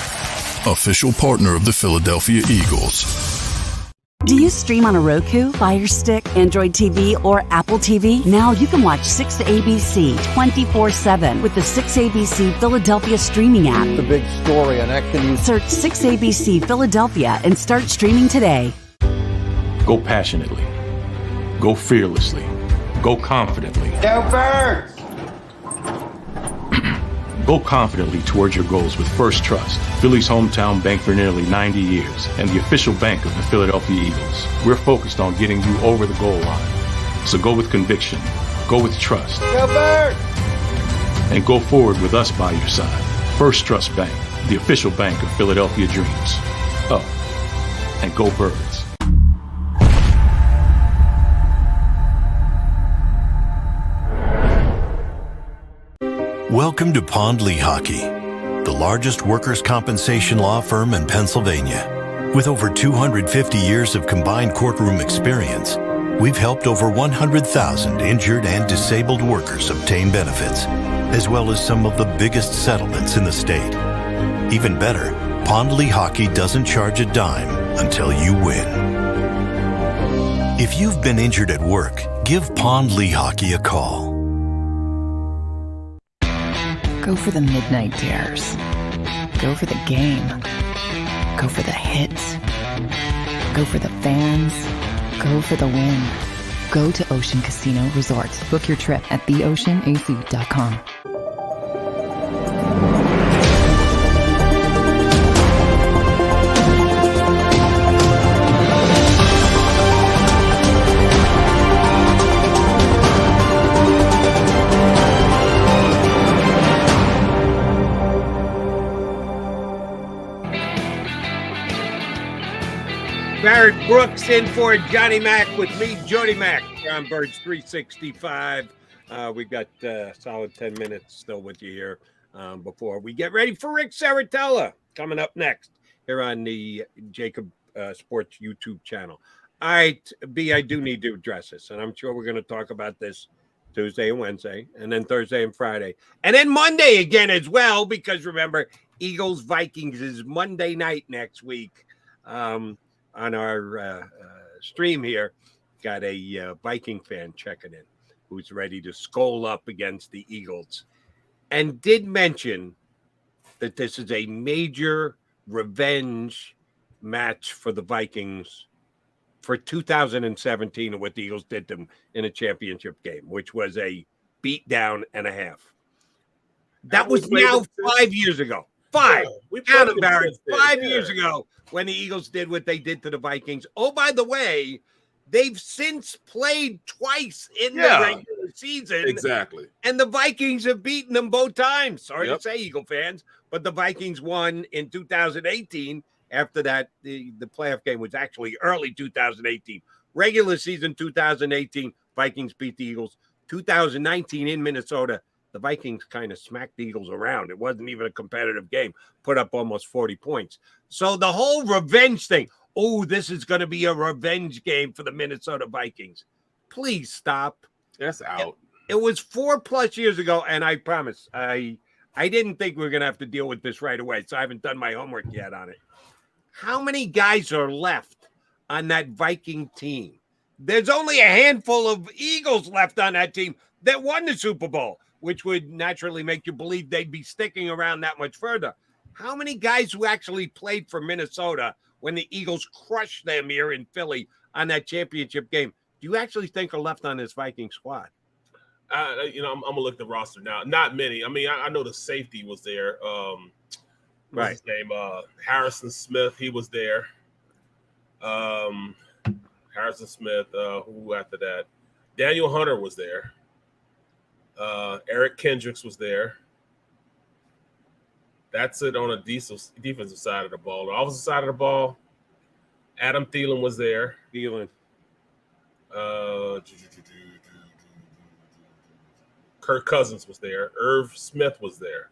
official partner of the Philadelphia Eagles. Do you stream on a Roku, Fire Stick, Android TV, or Apple TV? Now you can watch 6ABC 24/7 with the 6ABC Philadelphia streaming app. The big story on Action News. Search 6ABC Philadelphia and start streaming today. Go passionately. Go fearlessly. Go confidently. Go Birds! Go confidently towards your goals with First Trust, Philly's hometown bank for nearly 90 years, and the official bank of the Philadelphia Eagles. We're focused on getting you over the goal line. So go with conviction, go with trust, Go Birds! and go forward with us by your side. First Trust Bank, the official bank of Philadelphia dreams. Oh, and go Birds. Welcome to Pondley Hockey, the largest workers' compensation law firm in Pennsylvania. With over 250 years of combined courtroom experience, we've helped over 100,000 injured and disabled workers obtain benefits, as well as some of the biggest settlements in the state. Even better, Pondley Hockey doesn't charge a dime until you win. If you've been injured at work, give Pondley Hockey a call. Go for the midnight dares. Go for the game. Go for the hits. Go for the fans. Go for the win. Go to Ocean Casino Resort. Book your trip at theoceanac.com. Barrett Brooks in for Johnny Mac with me, Jody Mac, on Birds 365. We've got a solid 10 minutes still with you here before we get ready for Rick Saratella coming up next here on the JAKIB Sports YouTube channel. All right, B, I do need to address this, and I'm sure we're going to talk about this Tuesday and Wednesday, and then Thursday and Friday, and then Monday again as well, because remember, Eagles-Vikings is Monday night next week. On our stream here, got a Viking fan checking in who's ready to skull up against the Eagles, and did mention that this is a major revenge match for the Vikings for 2017 and what the Eagles did to them in a championship game, which was a beatdown and a half. That was now 5 years ago. Five. We Count played them, Barrett. since then. 5 years ago when the Eagles did what they did to the Vikings. Oh, by the way, they've since played twice in the regular season. Exactly. And the Vikings have beaten them both times. Sorry to say, Eagle fans, but the Vikings won in 2018. After that, the playoff game was actually early 2018. Regular season 2018, Vikings beat the Eagles. 2019 in Minnesota, the Vikings kind of smacked the Eagles around. It wasn't even a competitive game. Put up almost 40 points. So the whole revenge thing, oh, this is going to be a revenge game for the Minnesota Vikings. Please stop. That's out. It was 4+ years ago, and I promise, I didn't think we were going to have to deal with this right away, so I haven't done my homework yet on it. How many guys are left on that Viking team? There's only a handful of Eagles left on that team that won the Super Bowl, which would naturally make you believe they'd be sticking around that much further. How many guys who actually played for Minnesota when the Eagles crushed them here in Philly on that championship game, do you actually think are left on this Viking squad? I'm gonna look at the roster now. Not many. I mean, I know the safety was there. What's his name? Harrison Smith. He was there. Harrison Smith. Who after that? Daniel Hunter was there. Eric Kendricks was there. That's it on a defensive side of the ball. The offensive side of the ball, Adam Thielen was there. Kirk Cousins was there. Irv Smith was there.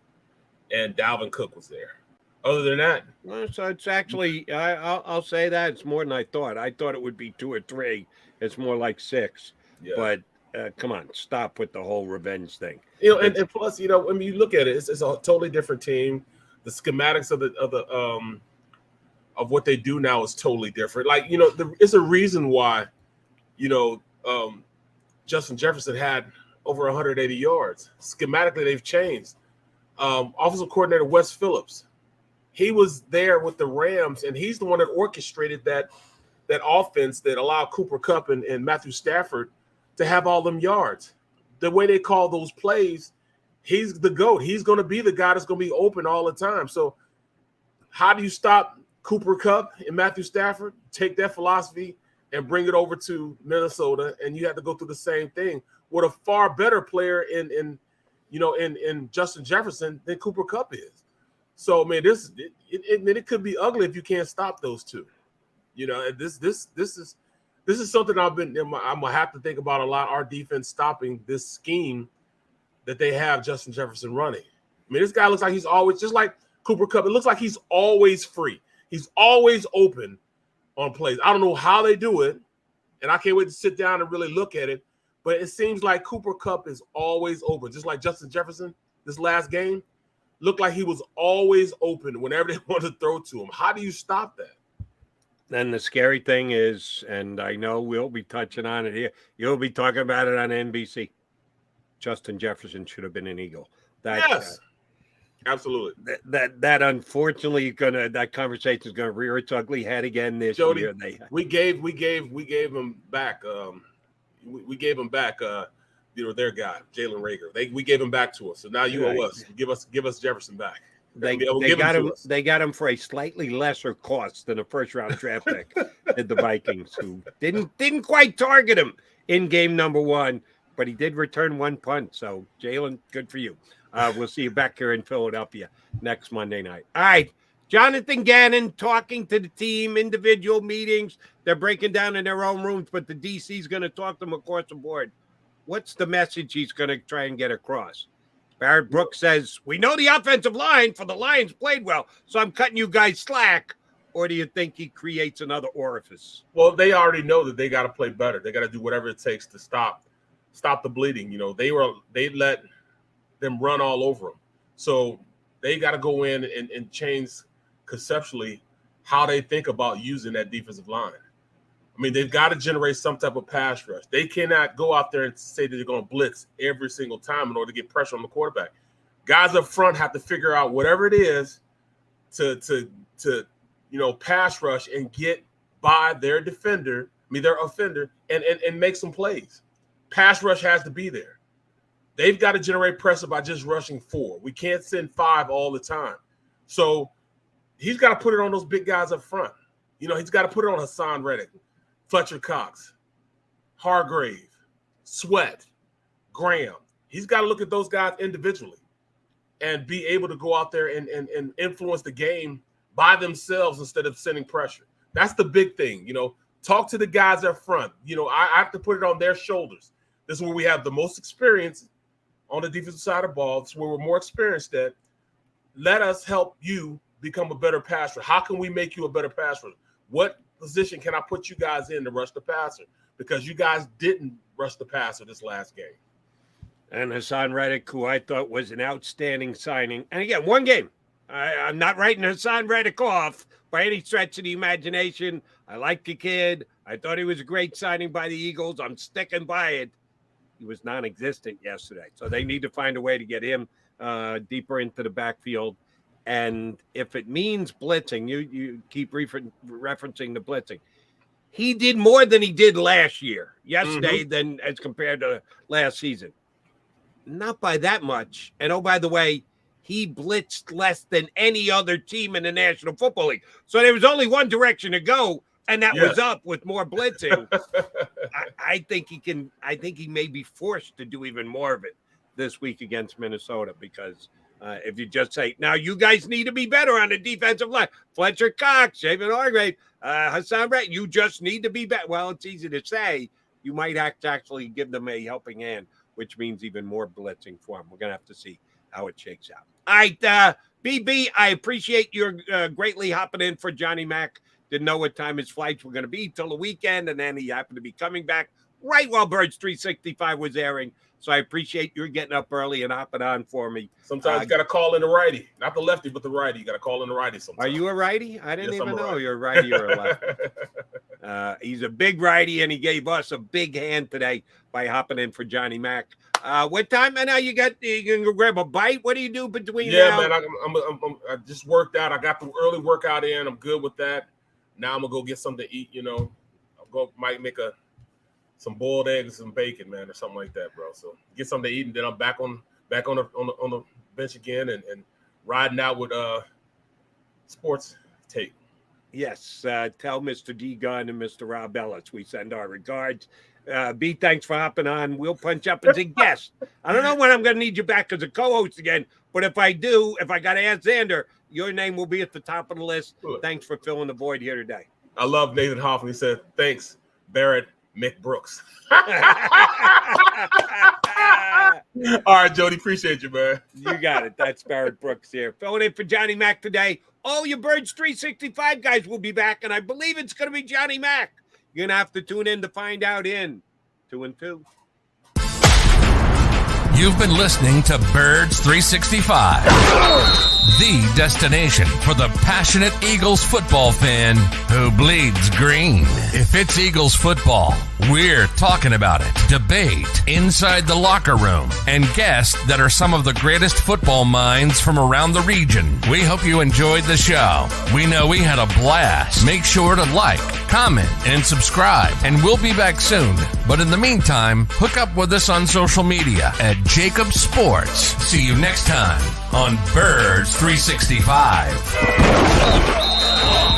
And Dalvin Cook was there. Other than that. Well, so it's actually, I'll say that it's more than I thought. I thought it would be 2 or 3. It's more like 6. Yeah. But come on, stop with the whole revenge thing. And plus, when you look at it, it's a totally different team. The schematics of what they do now is totally different. Like, it's a reason why, Justin Jefferson had over 180 yards. Schematically, they've changed. Offensive coordinator Wes Phillips, he was there with the Rams, and he's the one that orchestrated that offense that allowed Cooper Kupp and Matthew Stafford to have all them yards. The way they call those plays, he's the GOAT. He's going to be the guy that's going to be open all the time. So how do you stop Cooper Kupp and Matthew Stafford? Take that philosophy and bring it over to Minnesota, and you have to go through the same thing with a far better player in Justin Jefferson than Cooper Kupp is. So, man, it could be ugly if you can't stop those two. This is something I'm gonna have to think about a lot. Our defense stopping this scheme that they have Justin Jefferson running. I mean, this guy looks like he's always, just like Cooper Kupp, it looks like he's always free. He's always open on plays. I don't know how they do it, and I can't wait to sit down and really look at it. But it seems like Cooper Kupp is always open, just like Justin Jefferson. This last game looked like he was always open whenever they wanted to throw to him. How do you stop that? Then the scary thing is, and I know we'll be touching on it here, you'll be talking about it on NBC. Justin Jefferson should have been an Eagle. Yes, absolutely. That unfortunately that conversation is gonna rear its ugly head again this year. We gave him back. We gave him back. Their guy, Jalen Reagor. We gave him back to us. So now you owe us. Give us Jefferson back. They got him. They got him for a slightly lesser cost than a first-round draft pick at the Vikings, who didn't quite target him in game number 1, but he did return 1 punt. So Jalen, good for you. We'll see you back here in Philadelphia next Monday night. All right, Jonathan Gannon talking to the team, individual meetings. They're breaking down in their own rooms, but the DC is going to talk to them across the board. What's the message he's going to try and get across? Barrett Brooks says, we know the offensive line for the Lions played well, so I'm cutting you guys slack. Or do you think he creates another orifice? Well, they already know that they got to play better. They got to do whatever it takes to stop the bleeding. They let them run all over them. So they got to go in and change conceptually how they think about using that defensive line. I mean, they've got to generate some type of pass rush. They cannot go out there and say that they're going to blitz every single time in order to get pressure on the quarterback. Guys up front have to figure out whatever it is to pass rush and get by their offender, and make some plays. Pass rush has to be there. They've got to generate pressure by just rushing 4. We can't send 5 all the time. So he's got to put it on those big guys up front. You know, he's got to put it on Hassan Reddick, Fletcher Cox, Hargrave, Sweat, Graham. He's got to look at those guys individually and be able to go out there and influence the game by themselves instead of sending pressure. That's the big thing. You know, talk to the guys up front. You know, I have to put it on their shoulders. This is where we have the most experience on the defensive side of the ball. It's where we're more experienced at. Let us help you become a better passer. How can we make you a better passer? What position can I put you guys in to rush the passer? Because you guys didn't rush the passer this last game. And Hassan Reddick, who I thought was an outstanding signing. And again, one game. I'm not writing Hassan Reddick off by any stretch of the imagination. I like the kid. I thought he was a great signing by the Eagles. I'm sticking by it. He was non-existent yesterday. So they need to find a way to get him deeper into the backfield. And if it means blitzing, you keep referencing the blitzing. He did more than he did yesterday than as compared to last season. Not by that much. And oh, by the way, he blitzed less than any other team in the National Football League. So there was only one direction to go, and that was up with more blitzing. I think he may be forced to do even more of it this week against Minnesota because if you just say, now you guys need to be better on the defensive line. Fletcher Cox, Shaven Hargrave, Hassan Reddick, you just need to be better. Well, it's easy to say. You might actually give them a helping hand, which means even more blitzing for them. We're going to have to see how it shakes out. All right, BB, I appreciate your greatly hopping in for Johnny Mac. Didn't know what time his flights were going to be till the weekend, and then he happened to be coming back right while Birds 365 was airing. So I appreciate your getting up early and hopping on for me. Sometimes you got to call in the righty. Not the lefty, but the righty. You got to call in the righty sometimes. Are you a righty? I didn't even know you're a righty or a lefty. He's a big righty, and he gave us a big hand today by hopping in for Johnny Mac. What time? And now you can go grab a bite. What do you do between now? Man, I just worked out. I got the early workout in. I'm good with that. Now I'm gonna go get something to eat. You know, might make some boiled eggs and some bacon, man, or something like that, bro. So get something to eat, and then I'm back on the bench again and riding out with sports tape. Yes, tell Mr. D Gunn and Mr. Rob Ellis we send our regards. B, thanks for hopping on. We'll punch up as a guest. I don't know when I'm going to need you back as a co-host again, but if I do, if I got to ask Xander, your name will be at the top of the list. Good. Thanks for filling the void here today. I love Nathan Hoffman. He said, thanks, Barrett McBrooks. All right, Jody, appreciate you, man. You got it. That's Barrett Brooks here. Filling in for Johnny Mac today. All your Birds 365 guys will be back, and I believe it's going to be Johnny Mac. You're going to have to tune in to find out in 2 and 2. You've been listening to Birds 365, the destination for the passionate Eagles football fan who bleeds green. If it's Eagles football, we're talking about it. Debate inside the locker room and guests that are some of the greatest football minds from around the region. We hope you enjoyed the show. We know we had a blast. Make sure to like, comment, and subscribe, and we'll be back soon. But in the meantime, hook up with us on social media at JAKIB Sports. See you next time on Birds 365.